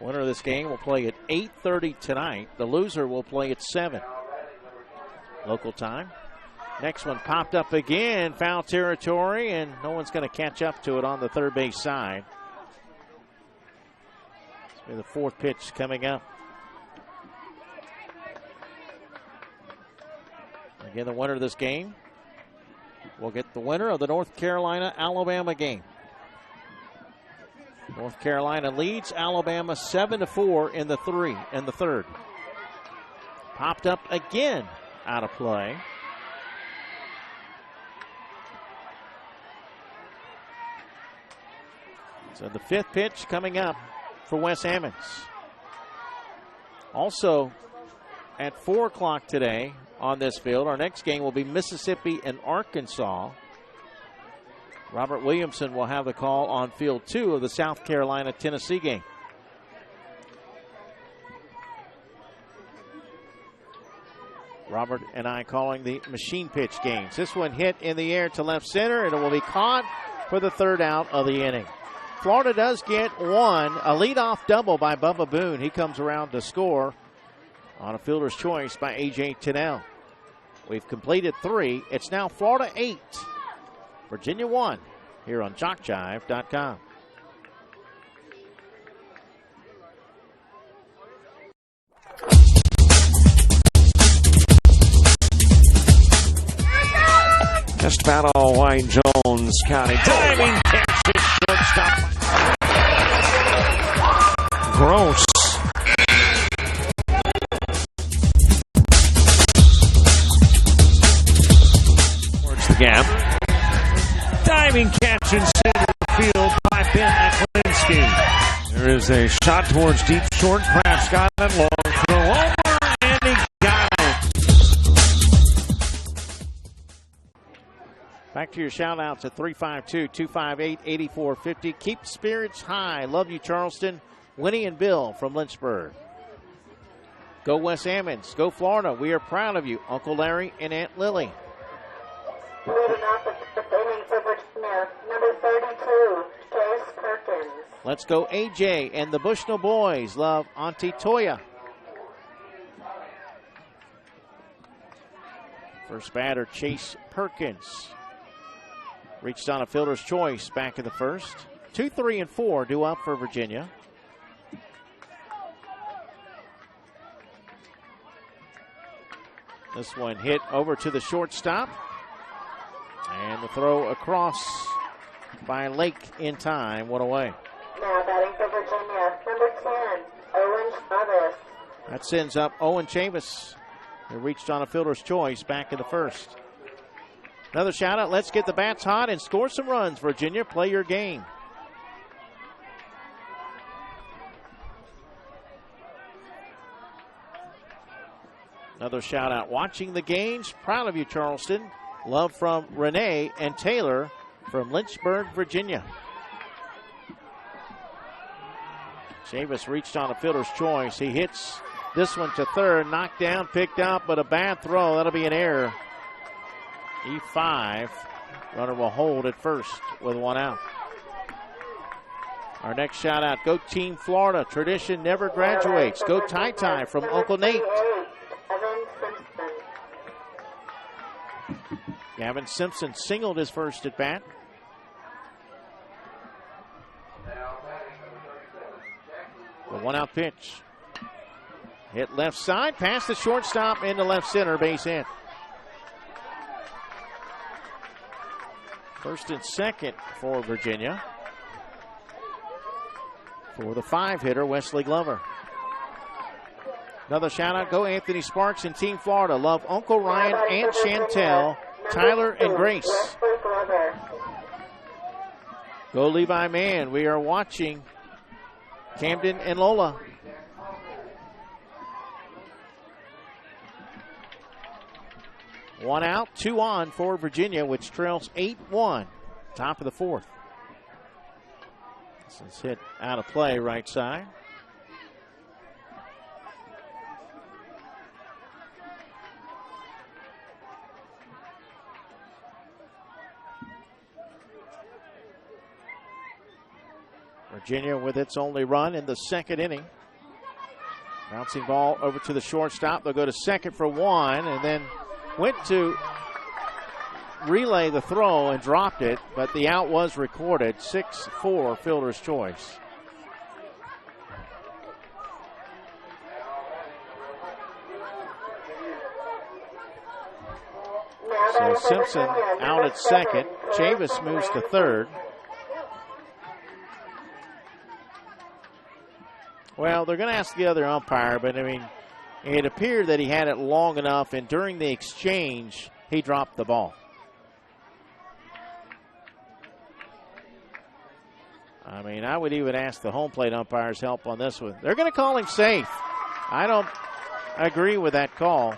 Speaker 2: Winner of this game will play at 8:30 tonight. The loser will play at 7 local time. Next one popped up again, foul territory, and no one's going to catch up to it on the third base side. This will be the fourth pitch coming up. Again, the winner of this game will get the winner of the North Carolina-Alabama game. North Carolina leads Alabama 7-4 in the third. Popped up again, out of play. So the 5th pitch coming up for Wes Ammons. Also, at 4 o'clock today on this field, our next game will be Mississippi and Arkansas. Robert Williamson will have the call on Field 2 of the South Carolina-Tennessee game. Robert and I calling the machine pitch games. This one hit in the air to left center, and it will be caught for the 3rd out of the inning. Florida does get one, a leadoff double by Bubba Boone. He comes around to score on a fielder's choice by A.J. Tinnell. We've completed 3. It's now Florida 8, Virginia 1, here on JockJive.com.
Speaker 5: Just about all Wayne Jones County. Diving catch it, shortstop. Gross. Towards the gap. Diving catch in center field by Ben Aklinski. There is a shot towards deep short. Crafts got it. Long throw over, and he got it.
Speaker 2: Back to your shout-outs at 352-258-8450. Keep spirits high. Love you, Charleston. Winnie and Bill from Lynchburg. Go Wes Ammons. Go Florida. We are proud of you. Uncle Larry and Aunt Lily.
Speaker 1: Leading off the 5th inning for Virginia, number 32, Case Perkins.
Speaker 2: Let's go AJ and the Bushnell boys. Love Auntie Toya. First batter, Chase Perkins. Reached on a fielder's choice back in the first. 2, 3, and 4 due up for Virginia. This one hit over to the shortstop. And the throw across by Lake in time. One away.
Speaker 1: Now batting for Virginia, number 10, Owen Chavez.
Speaker 2: That sends up Owen Chavis, who reached on a fielder's choice back in the first. Another shout out. Let's get the bats hot and score some runs, Virginia. Play your game. Another shout out. Watching the games. Proud of you, Charleston. Love from Renee and Taylor from Lynchburg, Virginia. Chavis reached on a fielder's choice. He hits this one to third. Knocked down, picked up, but a bad throw. That'll be an error. E5. Runner will hold at first with 1 out. Our next shout out. Go Team Florida. Tradition never graduates. Go Tie Tie from Uncle Nate. Gavin Simpson singled his first at bat. The 1 out pitch. Hit left side, past the shortstop into left center, base hit. First and second for Virginia. For the 5-hitter, Wesley Glover. Another shout out. Go Anthony Sparks and Team Florida. Love Uncle Ryan, Aunt Chantel, Tyler and Grace. Go Levi Mann. We are watching Camden and Lola. One out, 2 on for Virginia, which trails 8-1. Top of the 4th. This is hit out of play right side. Virginia with its only run in the second inning. Bouncing ball over to the shortstop. They'll go to second for 1 and then went to relay the throw and dropped it, but the out was recorded. 6-4 fielder's choice. So Simpson out at second. Chavis moves to third. Well, they're going to ask the other umpire, but I mean, It appeared that he had it long enough, and during the exchange, he dropped the ball. I mean, I would even ask the home plate umpire's help on this one. They're going to call him safe. I don't agree with that call.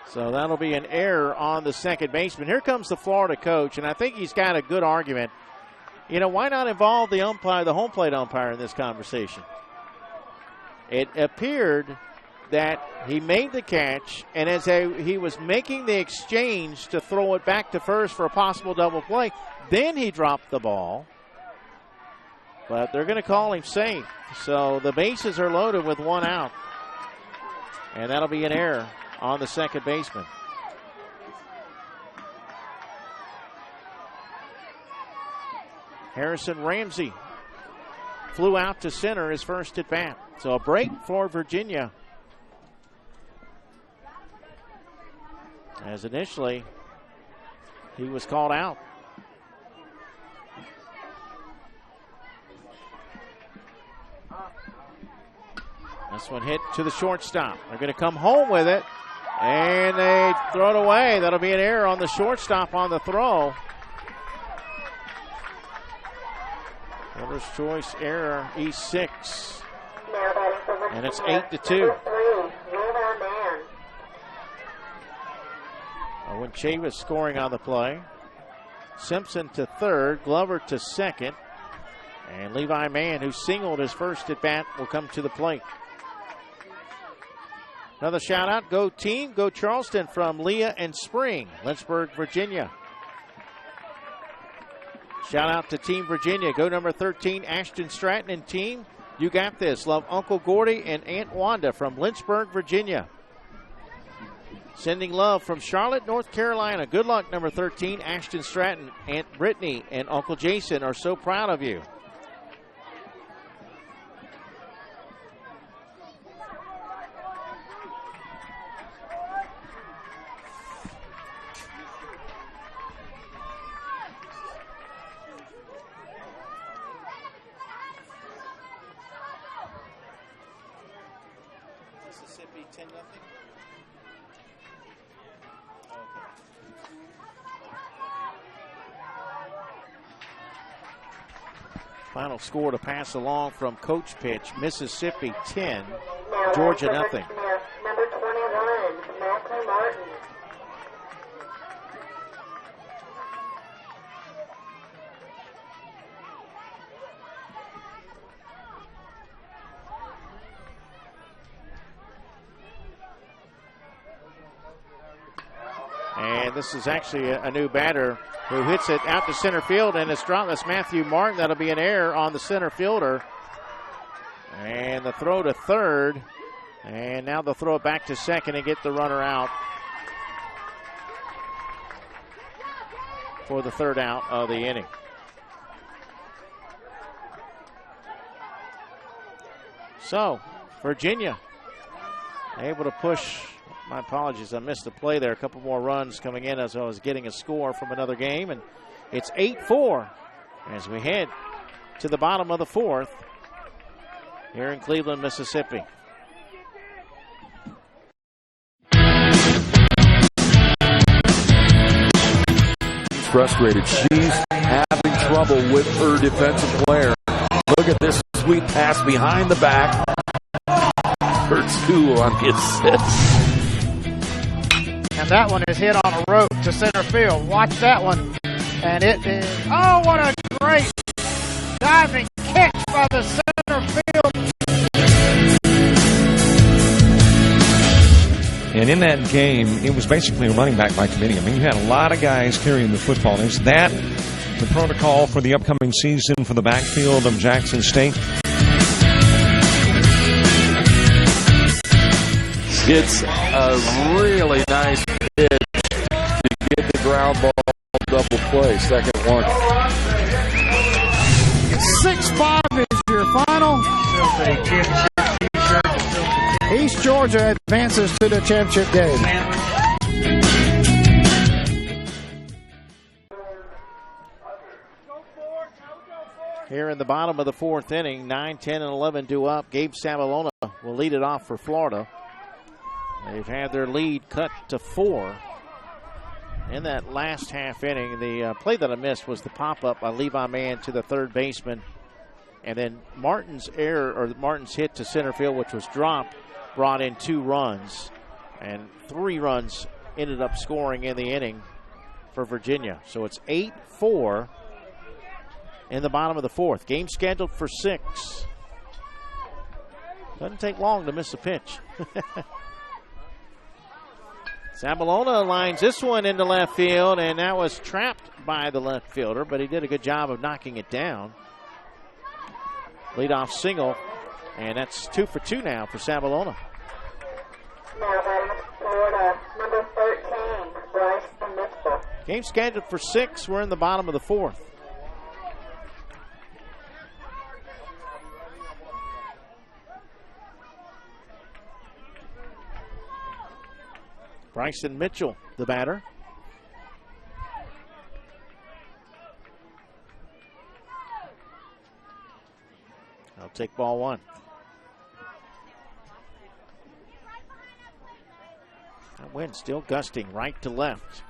Speaker 2: So that'll be an error on the second baseman. Here comes the Florida coach, and I think he's got a good argument. You know, why not involve the umpire, the home plate umpire, in this conversation? It appeared that he made the catch, and as he was making the exchange to throw it back to first for a possible double play, then he dropped the ball. But they're going to call him safe. So the bases are loaded with one out. And that'll be an error on the second baseman. Harrison Ramsey flew out to center his first at bat. So a break for Virginia. As initially, he was called out. This one hit to the shortstop. They're going to come home with it, and they throw it away. That'll be an error on the shortstop on the throw. Fielder's choice error, E6. And it's 8-2. Owen Chavis scoring on the play. Simpson to third, Glover to second. And Levi Mann, who singled his first at bat, will come to the plate. Another shout out, go team, go Charleston from Leah and Spring, Lynchburg, Virginia. Shout out to Team Virginia, go number 13, Ashton Stratton and team. You got this. Love Uncle Gordy and Aunt Wanda from Lynchburg, Virginia. Sending love from Charlotte, North Carolina. Good luck, number 13, Ashton Stratton. Aunt Brittany and Uncle Jason are so proud of you. Mississippi 10-0. Final score to pass along from Coach Pitch, Mississippi 10, Georgia nothing.
Speaker 1: Number 21, Malcolm Martin.
Speaker 2: And this is actually a new batter who hits it out to center field, and it's dropped. That's Matthew Martin. That'll be an error on the center fielder. And the throw to third. And now they'll throw it back to second and get the runner out for the third out of the inning. So, Virginia able to push. My apologies, I missed the play there. A couple more runs coming in as I was getting a score from another game. And it's 8-4 as we head to the bottom of the fourth here in Cleveland, Mississippi.
Speaker 3: She's frustrated. She's having trouble with her defensive player. Look at this sweet pass behind the back. For two on the assist.
Speaker 4: And that one is hit on a rope to center field. Watch that one. And it is, oh, what a great diving catch by the center field.
Speaker 5: And in that game, it was basically a running back by committee. I mean, you had a lot of guys carrying the football. Is that the protocol for the upcoming season for the backfield of Jackson State?
Speaker 3: It's a really nice pitch to get the ground ball double play. Second one.
Speaker 4: 6-5 is your final. East Georgia advances to the championship game.
Speaker 2: here in the bottom of the fourth inning. 9, 10, and 11 due up. Gabe Sabalona will lead it off for Florida. They've had their lead cut to 4 in that last half inning. The play that I missed was the pop-up by Levi Mann to the third baseman. And then Martin's hit to center field, which was dropped, brought in 2 runs. And 3 runs ended up scoring in the inning for Virginia. So it's 8-4 in the bottom of the fourth. Game scheduled for 6. Doesn't take long to miss a pitch. Sabalona lines this one into left field, and that was trapped by the left fielder, but he did a good job of knocking it down. Leadoff single, and that's 2 for 2 now for Sabalona.
Speaker 1: Now batting Florida, number 13, Bryson Mitchell.
Speaker 2: Game scheduled for 6. We're in the bottom of the fourth. Bryson Mitchell, the batter. I'll take ball 1. That wind still gusting right to left.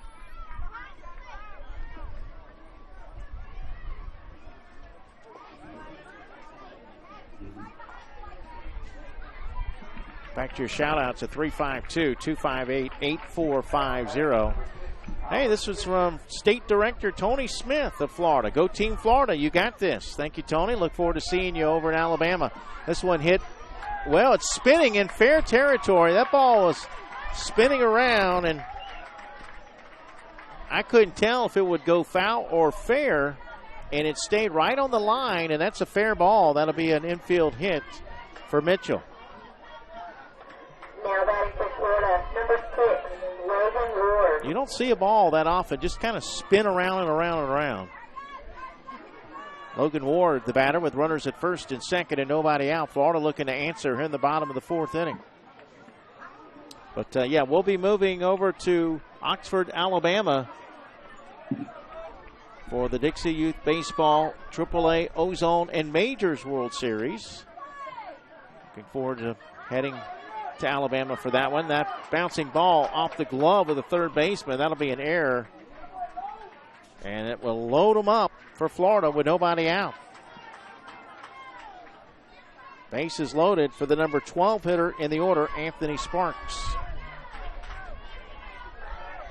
Speaker 2: Back to your shout-outs at 352-258-8450. Hey, this was from State Director Tony Smith of Florida. Go Team Florida. You got this. Thank you, Tony. Look forward to seeing you over in Alabama. This one hit, well, it's spinning in fair territory. That ball was spinning around, and I couldn't tell if it would go foul or fair, and it stayed right on the line, and that's a fair ball. That'll be an infield hit for Mitchell.
Speaker 1: Now batting for Florida, number 6, Logan Ward.
Speaker 2: You don't see a ball that often just kind of spin around and around and around. Logan Ward, the batter, with runners at first and second and nobody out. Florida looking to answer here in the bottom of the fourth inning. But, yeah, we'll be moving over to Oxford, Alabama for the Dixie Youth Baseball AAA Ozone and Majors World Series. Looking forward to heading to Alabama for that one. That bouncing ball off the glove of the third baseman. That'll be an error. And it will load them up for Florida with nobody out. Bases loaded for the number 12 hitter in the order, Anthony Sparks.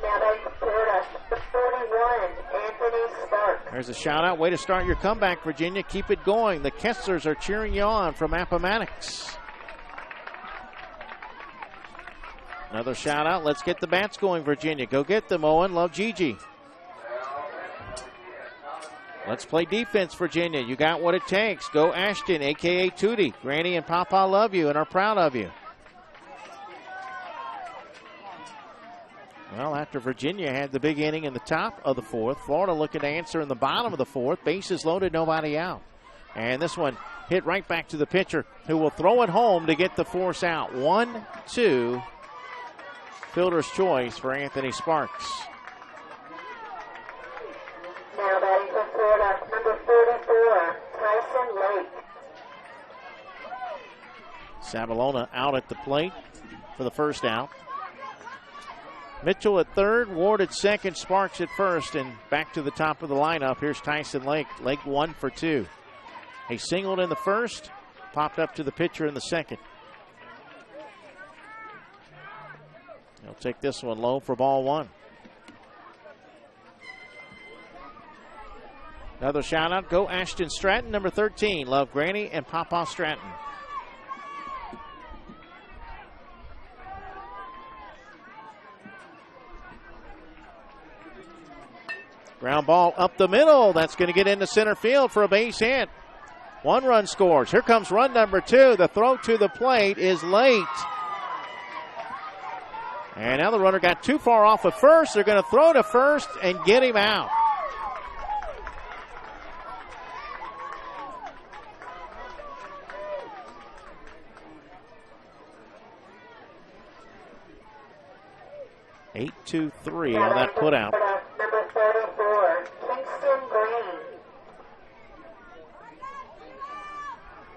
Speaker 1: Now batting for Florida, number 41, Anthony Sparks.
Speaker 2: There's a shout out. Way to start your comeback, Virginia. Keep it going. The Kesslers are cheering you on from Appomattox. Another shout out. Let's get the bats going, Virginia. Go get them, Owen. Love Gigi. Let's play defense, Virginia. You got what it takes. Go Ashton, a.k.a. Tootie. Granny and Papa love you and are proud of you. Well, after Virginia had the big inning in the top of the fourth, Florida looking to answer in the bottom of the fourth. Bases loaded, nobody out. And this one hit right back to the pitcher, who will throw it home to get the force out. 1-2. Fielder's choice for Anthony Sparks.
Speaker 1: Now batting for Florida, number 44, Tyson Lake.
Speaker 2: Sabalona out at the plate for the first out. Mitchell at third, Ward at second, Sparks at first, and back to the top of the lineup. Here's Tyson Lake. Lake 1 for 2. He singled in the first, popped up to the pitcher in the second. He'll take this one low for ball 1. Another shout out. Go Ashton Stratton, number 13. Love Granny and Papa Stratton. Ground ball up the middle. That's going to get into center field for a base hit. 1 run scores. Here comes run number 2. The throw to the plate is late. And now the runner got too far off of first. They're going to throw to first and get him out. (8-2-3) on that put out.
Speaker 1: Number 34, Kingston Green.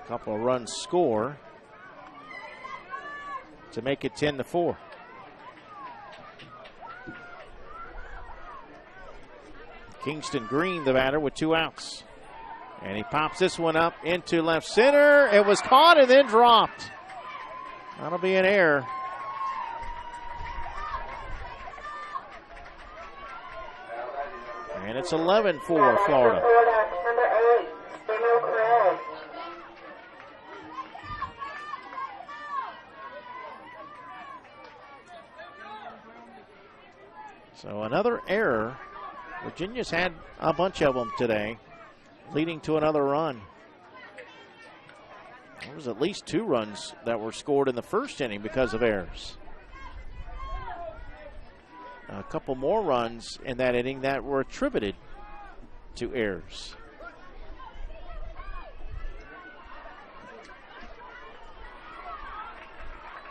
Speaker 2: A couple of runs score to make it 10-4. Kingston Green, the batter, with 2 outs. And he pops this one up into left center. It was caught and then dropped. That'll be an error. And it's 11-4 Florida. So another error. Virginia's had a bunch of them today, leading to another run. There was at least 2 runs that were scored in the first inning because of errors. A couple more runs in that inning that were attributed to errors.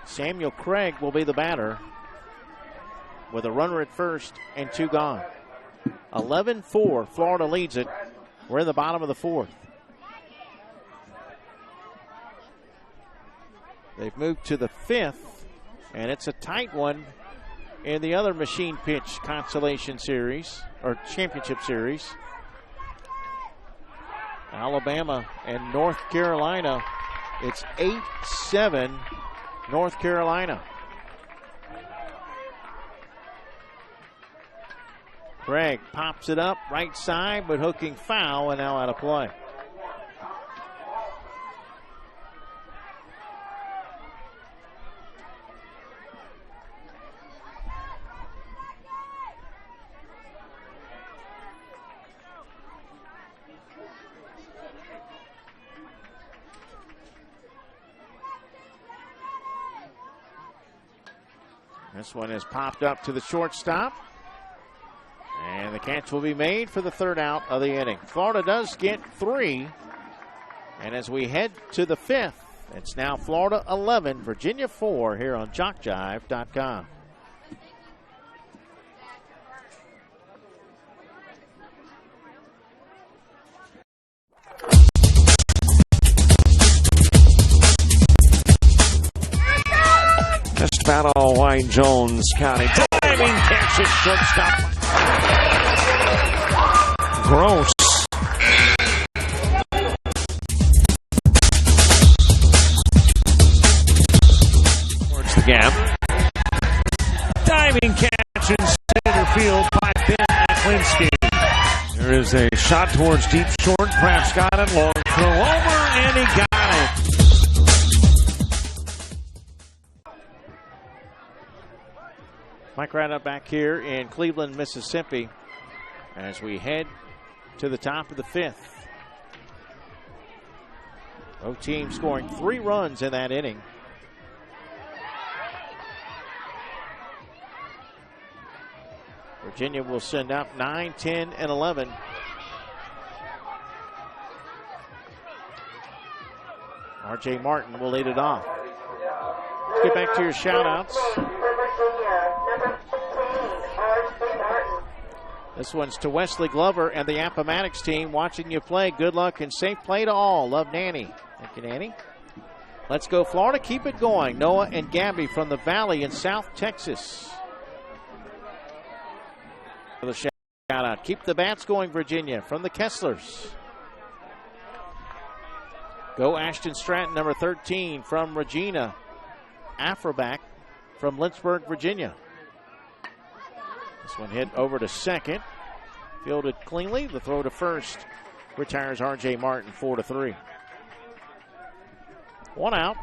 Speaker 2: Samuel Craig will be the batter with a runner at first and 2 gone. 11-4, Florida leads it. We're in the bottom of the 4th. They've moved to the 5th, and it's a tight one in the other machine pitch consolation series, or championship series. Alabama and North Carolina. It's 8-7, North Carolina. Craig pops it up right side, but hooking foul and now out of play. This one is popped up to the shortstop. And the catch will be made for the 3rd out of the inning. Florida does get 3. And as we head to the 5th, it's now Florida 11, Virginia 4 here on JockJive.com.
Speaker 5: Just about all Wayne Jones County. Diving catch at shortstop. Gross. Towards the gap. Diving catch in center field by Ben Aklinski. There is a shot towards deep short. Perhaps got it. Long throw over, and he got it.
Speaker 2: Mike Rada back here in Cleveland, Mississippi, as we head to the top of the 5th. Both teams scoring 3 runs in that inning. Virginia will send up 9, 10, and 11. R.J. Martin will lead it off. Let's get back to your shout-outs. This one's to Wesley Glover and the Appomattox team watching you play. Good luck and safe play to all. Love, Nanny. Thank you, Nanny. Let's go, Florida. Keep it going. Noah and Gabby from the Valley in South Texas. For the shout-out. Keep the bats going, Virginia, from the Kesslers. Go Ashton Stratton, number 13, from Regina. Afroback from Lynchburg, Virginia. This one hit over to second. Fielded cleanly. The throw to first retires R.J. Martin 4-3. 1 out.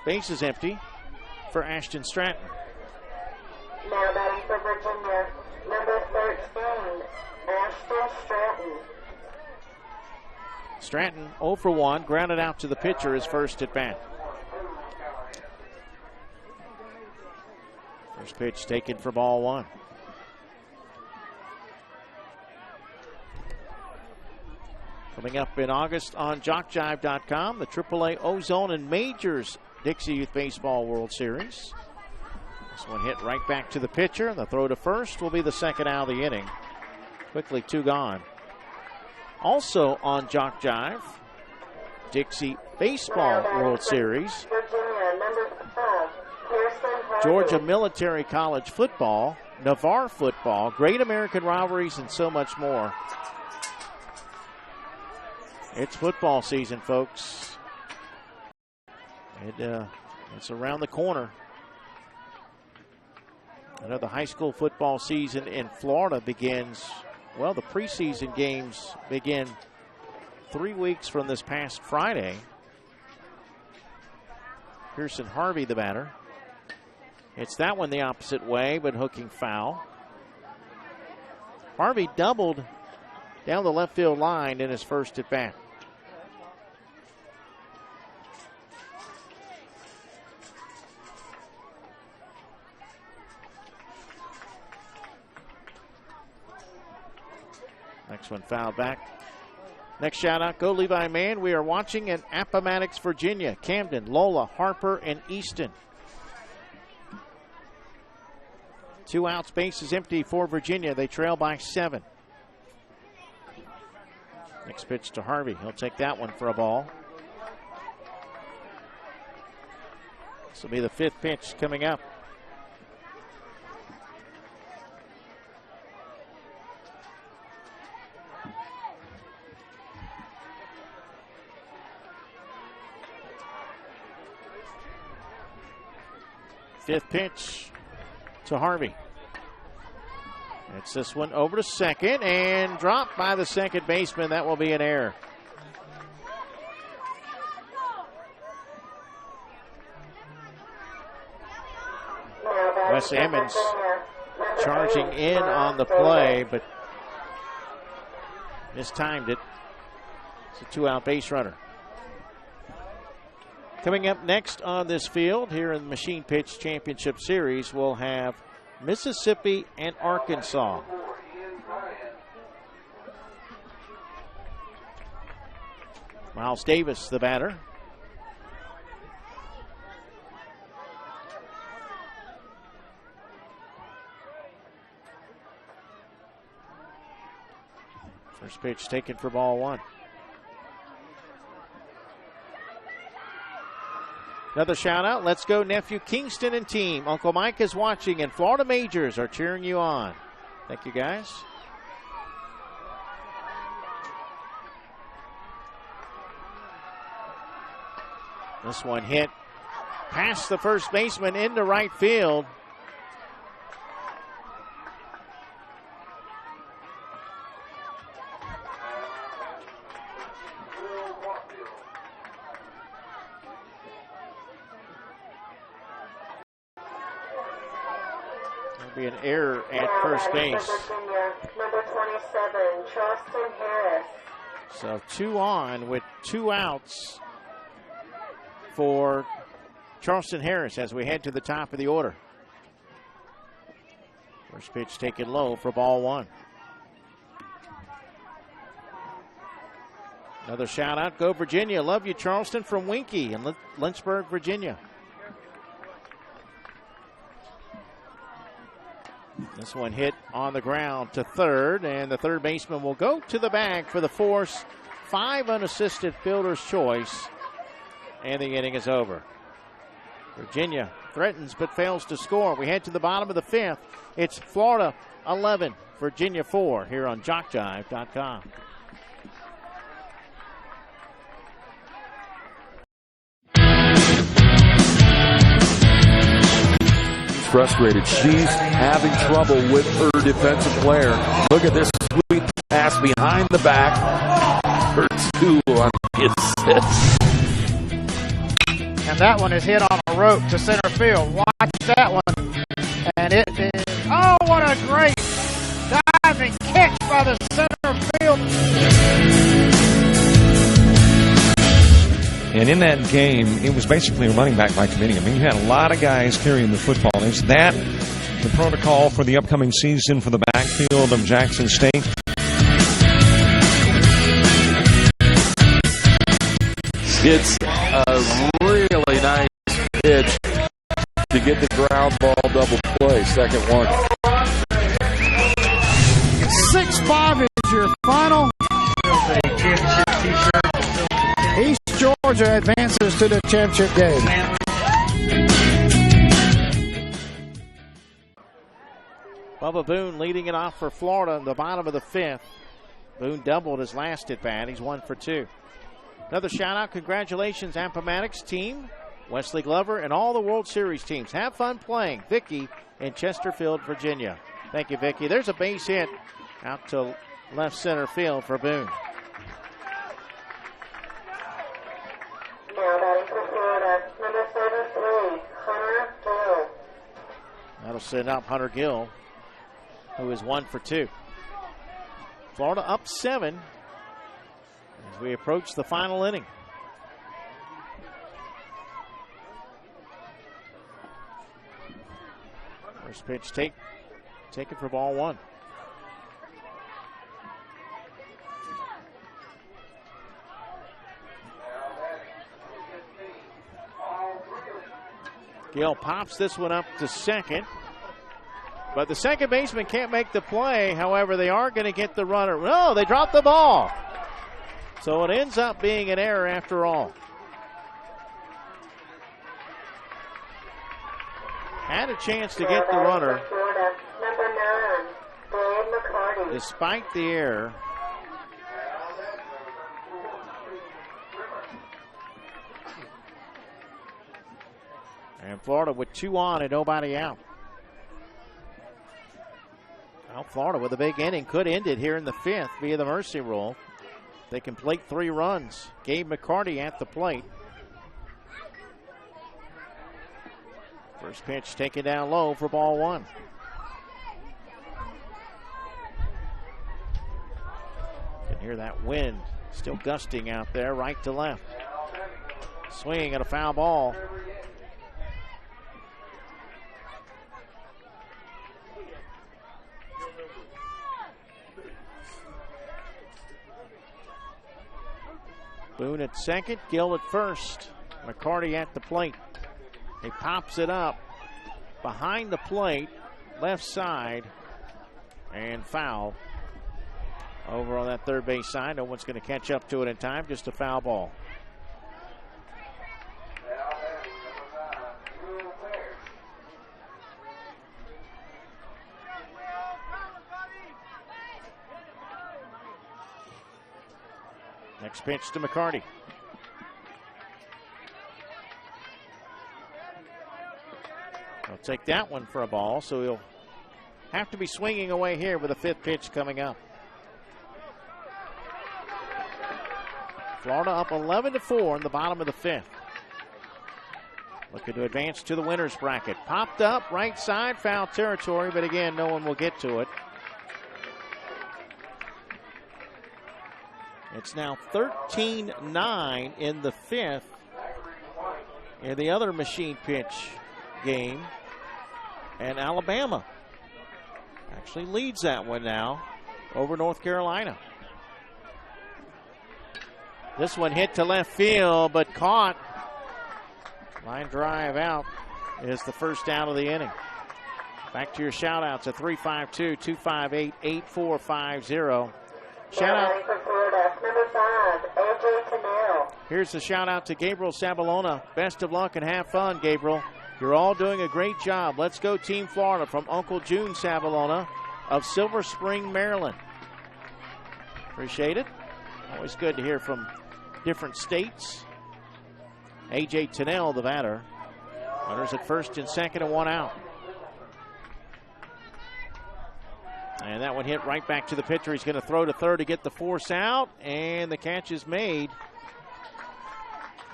Speaker 2: Base is empty for Ashton Stratton.
Speaker 1: Now batting for Virginia, number 13, Ashton Stratton.
Speaker 2: Stratton 0 for 1. Grounded out to the pitcher his first at bat. First pitch taken for ball 1. Coming up in August on JockJive.com, the AAA Ozone and Majors Dixie Youth Baseball World Series. This one hit right back to the pitcher. The throw to first will be the 2nd out of the inning. Quickly 2 gone. Also on JockJive, Dixie Baseball World Series.
Speaker 1: Virginia, number 12, Kirsten Harvey.
Speaker 2: Georgia Military College football, Navarre football, Great American Rivalries, and so much more. It's football season, folks. It's around the corner. I know the high school football season in Florida begins, well, the preseason games begin 3 weeks from this past Friday. Kirsten Harvey, the batter. It's that one the opposite way, but hooking foul. Harvey doubled down the left field line in his first at bat. Next one fouled back. Next shout out, go Levi Mann. We are watching in Appomattox, Virginia. Camden, Lola, Harper, and Easton. 2 outs, base is empty for Virginia. They trail by 7. Next pitch to Harvey. He'll take that one for a ball. This will be the 5th pitch coming up. Fifth pitch to Harvey. It's this one over to second and dropped by the second baseman. That will be an error. Wes Emmons charging in on the play, but mistimed it. It's a 2-out base runner. Coming up next on this field here in the Machine Pitch Championship Series, we'll have Mississippi and Arkansas. Miles Davis, the batter. First pitch taken for ball 1. Another shout out. Let's go, nephew Kingston and team. Uncle Mike is watching, and Florida Majors are cheering you on. Thank you, guys. This one hit past the first baseman into right field. Be an error at first base.
Speaker 1: Virginia, number 27, Charleston Harris.
Speaker 2: So 2 on with 2 outs for Charleston Harris as we head to the top of the order. First pitch taken low for ball 1. Another shout out. Go Virginia. Love you, Charleston, from Winky in Lynchburg, Virginia. This one hit on the ground to third, and the third baseman will go to the bag for the force. 5 unassisted fielder's choice, and the inning is over. Virginia threatens but fails to score. We head to the bottom of the 5th. It's Florida 11, Virginia 4 here on JockJive.com.
Speaker 3: Frustrated. She's having trouble with her defensive player. Look at this sweet pass behind the back. Her 2 on the assist.
Speaker 4: And that one is hit on a rope to center field. Watch that one. And it is, oh, what a great diving catch by the center field.
Speaker 5: And in that game, it was basically a running back by committee. I mean, you had a lot of guys carrying the football. Is that the protocol for the upcoming season for the backfield of Jackson State?
Speaker 3: It's a really nice pitch to get the ground ball double play. Second one.
Speaker 4: 6-5 is your final. East Georgia advances to the championship game.
Speaker 2: Bubba Boone leading it off for Florida in the bottom of the fifth. Boone doubled his last at bat. He's 1 for 2. Another shout out. Congratulations, Appomattox team, Wesley Glover, and all the World Series teams. Have fun playing. Vicky in Chesterfield, Virginia. Thank you, Vicky. There's a base hit out to left center field for Boone.
Speaker 1: Now batting for Florida, number 33, Hunter Gill.
Speaker 2: That'll set up Hunter Gill, who is 1 for 2. Florida up 7 as we approach the final inning. First pitch taken for ball 1. Gill pops this one up to second. But the second baseman can't make the play. However, they are going to get the runner. No, they dropped the ball. So it ends up being an error after all. Had a chance to get the runner.
Speaker 1: Number 9, Dave McCarty.
Speaker 2: Despite the error. And Florida with 2 on and nobody out. Well, Florida with a big inning could end it here in the 5th via the mercy rule. They can plate 3 runs. Gabe McCarty at the plate. First pitch taken down low for ball 1. You can hear that wind still gusting out there right to left. Swinging at a foul ball. Boone at second, Gill at first. McCarty at the plate. He pops it up behind the plate, left side, and foul. Over on that third base side, no one's going to catch up to it in time, just a foul ball. Next pitch to McCarty. He'll take that one for a ball, so he'll have to be swinging away here with a 5th pitch coming up. Florida up 11-4 in the bottom of the 5th. Looking to advance to the winner's bracket. Popped up, right side, foul territory, but again, no one will get to it. It's now 13-9 in the 5th in the other machine pitch game. And Alabama actually leads that one now over North Carolina. This one hit to left field, but caught. Line drive out is the first out of the inning. Back to your shout-outs at 352-258-8450. Shout out.
Speaker 1: Number 5, AJ Cannell.
Speaker 2: Here's the shout out to Gabriel Sabalona. Best of luck and have fun, Gabriel. You're all doing a great job. Let's go Team Florida from Uncle June Sabalona of Silver Spring, Maryland. Appreciate it. Always good to hear from different states. AJ Cannell, the batter. Runners at first and second and 1 out. And that one hit right back to the pitcher. He's going to throw to third to get the force out. And the catch is made.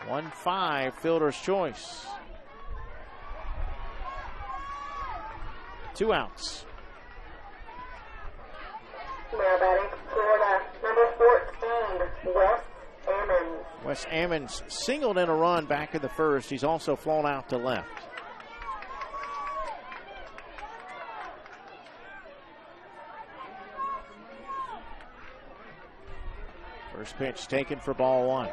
Speaker 2: 1-5, fielder's choice. 2 outs.
Speaker 1: Now batting Florida, number 14, Wes Ammons.
Speaker 2: Wes Ammons singled in a run back in the first. He's also flown out to left. First pitch taken for ball 1.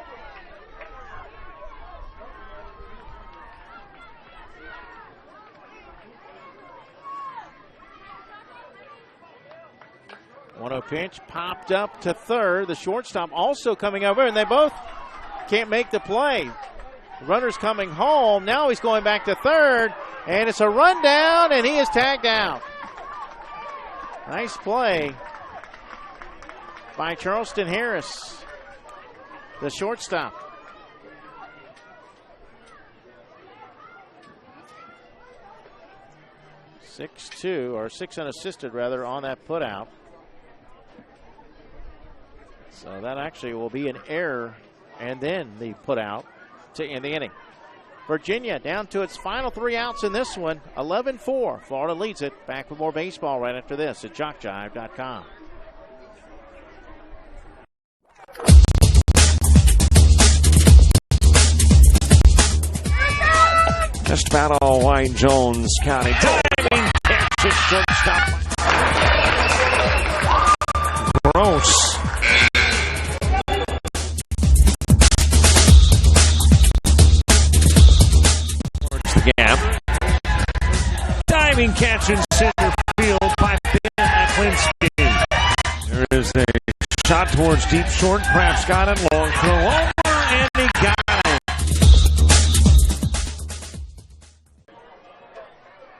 Speaker 2: One-0 pitch popped up to third. The shortstop also coming over, and they both can't make the play. The runner's coming home. Now he's going back to third, and it's a rundown, and he is tagged out. Nice play by Charleston Harris, the shortstop. Six unassisted rather on that put out. So that actually will be an error and then the put out to end the inning. Virginia down to its final 3 outs in this one, 11-4. Florida leads it. Back with more baseball right after this at JockJive.com.
Speaker 5: Just about all Wayne Jones County. Diving catch at shortstop. Gross. Towards the gap. Diving catch in center field by Ben Aklinski. There is a shot towards deep short. Perhaps got it. Long throw over, and he got it.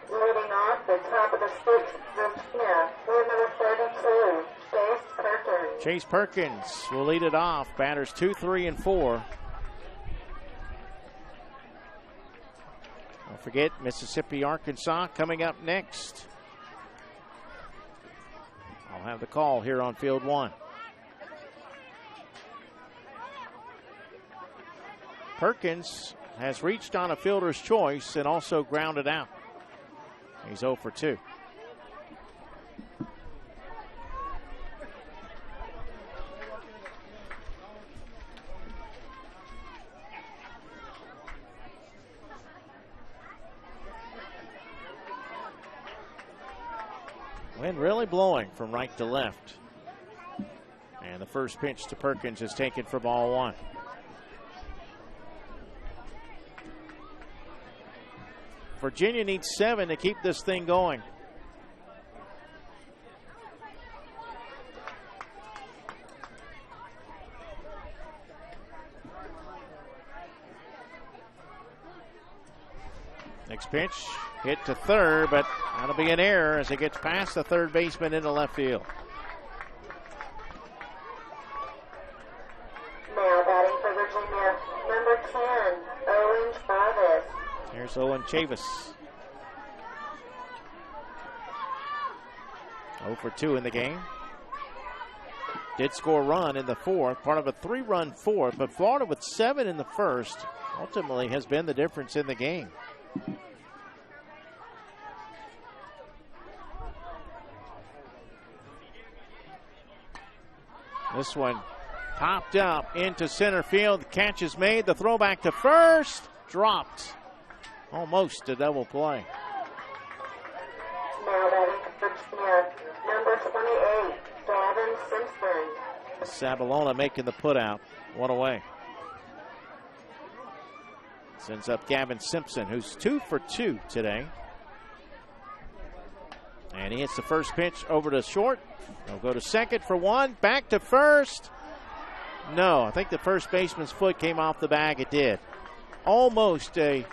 Speaker 1: Leading off the top of the sixth, Virginia, field number 32, Chase Perkins.
Speaker 2: Chase Perkins will lead it off. Batters 2, 3, and 4. Don't forget Mississippi, Arkansas coming up next. I'll have the call here on field 1. Perkins has reached on a fielder's choice and also grounded out. He's 0 for 2. Wind really blowing from right to left. And the first pitch to Perkins is taken for ball 1. Virginia needs 7 to keep this thing going. Next pitch, hit to third, but that'll be an error as it gets past the third baseman into left field.
Speaker 1: Now batting for Virginia, number 10, Owen Travis.
Speaker 2: Here's Owen Chavis. 0 for 2 in the game. Did score a run in the fourth, part of a 3-run fourth, but Florida with 7 in the first ultimately has been the difference in the game. This one popped up into center field. The catch is made. The throw back to first. Dropped. Almost a double play.
Speaker 1: Now batting for Virginia, number 28, Gavin Simpson.
Speaker 2: Sabalona making the put out. 1 away. Sends up Gavin Simpson, who's 2 for 2 today. And he hits the first pitch over to short. He'll go to second for 1. Back to first. No, I think the first baseman's foot came off the bag. It did. Almost a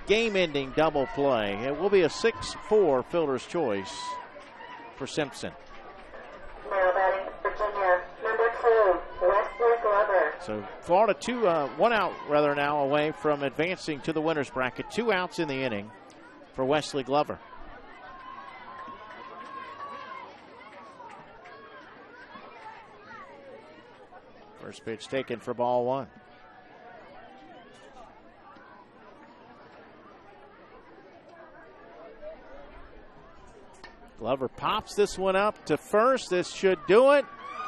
Speaker 2: game-ending double play. It will be a 6-4 fielder's choice for Simpson.
Speaker 1: Now batting for Virginia, number 2, Wesley Glover.
Speaker 2: So Florida 1 out rather now away from advancing to the winner's bracket. 2 outs in the inning for Wesley Glover. First pitch taken for ball 1. Glover pops this one up to first. This should do it.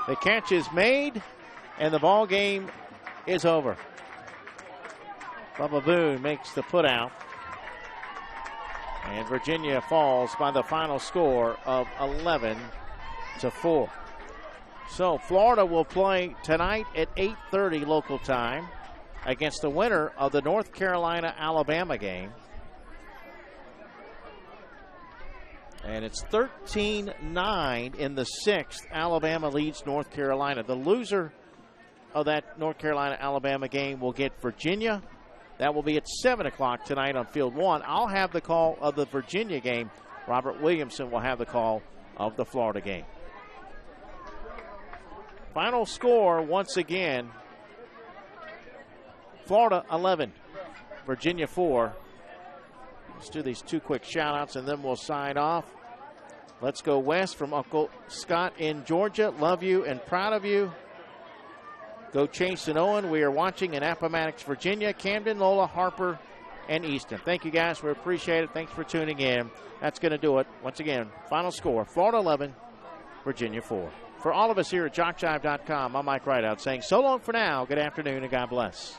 Speaker 2: The catch is made, and the ball game is over. Bubba Boone makes the put out, and Virginia falls by the final score of 11-4. So Florida will play tonight at 8:30 local time against the winner of the North Carolina-Alabama game. And it's 13-9 in the 6th. Alabama leads North Carolina. The loser of that North Carolina-Alabama game will get Virginia. That will be at 7 o'clock tonight on Field 1. I'll have the call of the Virginia game. Robert Williamson will have the call of the Florida game. Final score, once again, Florida 11, Virginia 4. Let's do these two quick shout-outs, and then we'll sign off. Let's go west from Uncle Scott in Georgia. Love you and proud of you. Go Chase and Owen. We are watching in Appomattox, Virginia. Camden, Lola, Harper, and Easton. Thank you, guys. We appreciate it. Thanks for tuning in. That's going to do it. Once again, final score, Florida 11, Virginia 4. For all of us here at JockJive.com, I'm Mike Rideout saying so long for now. Good afternoon and God bless.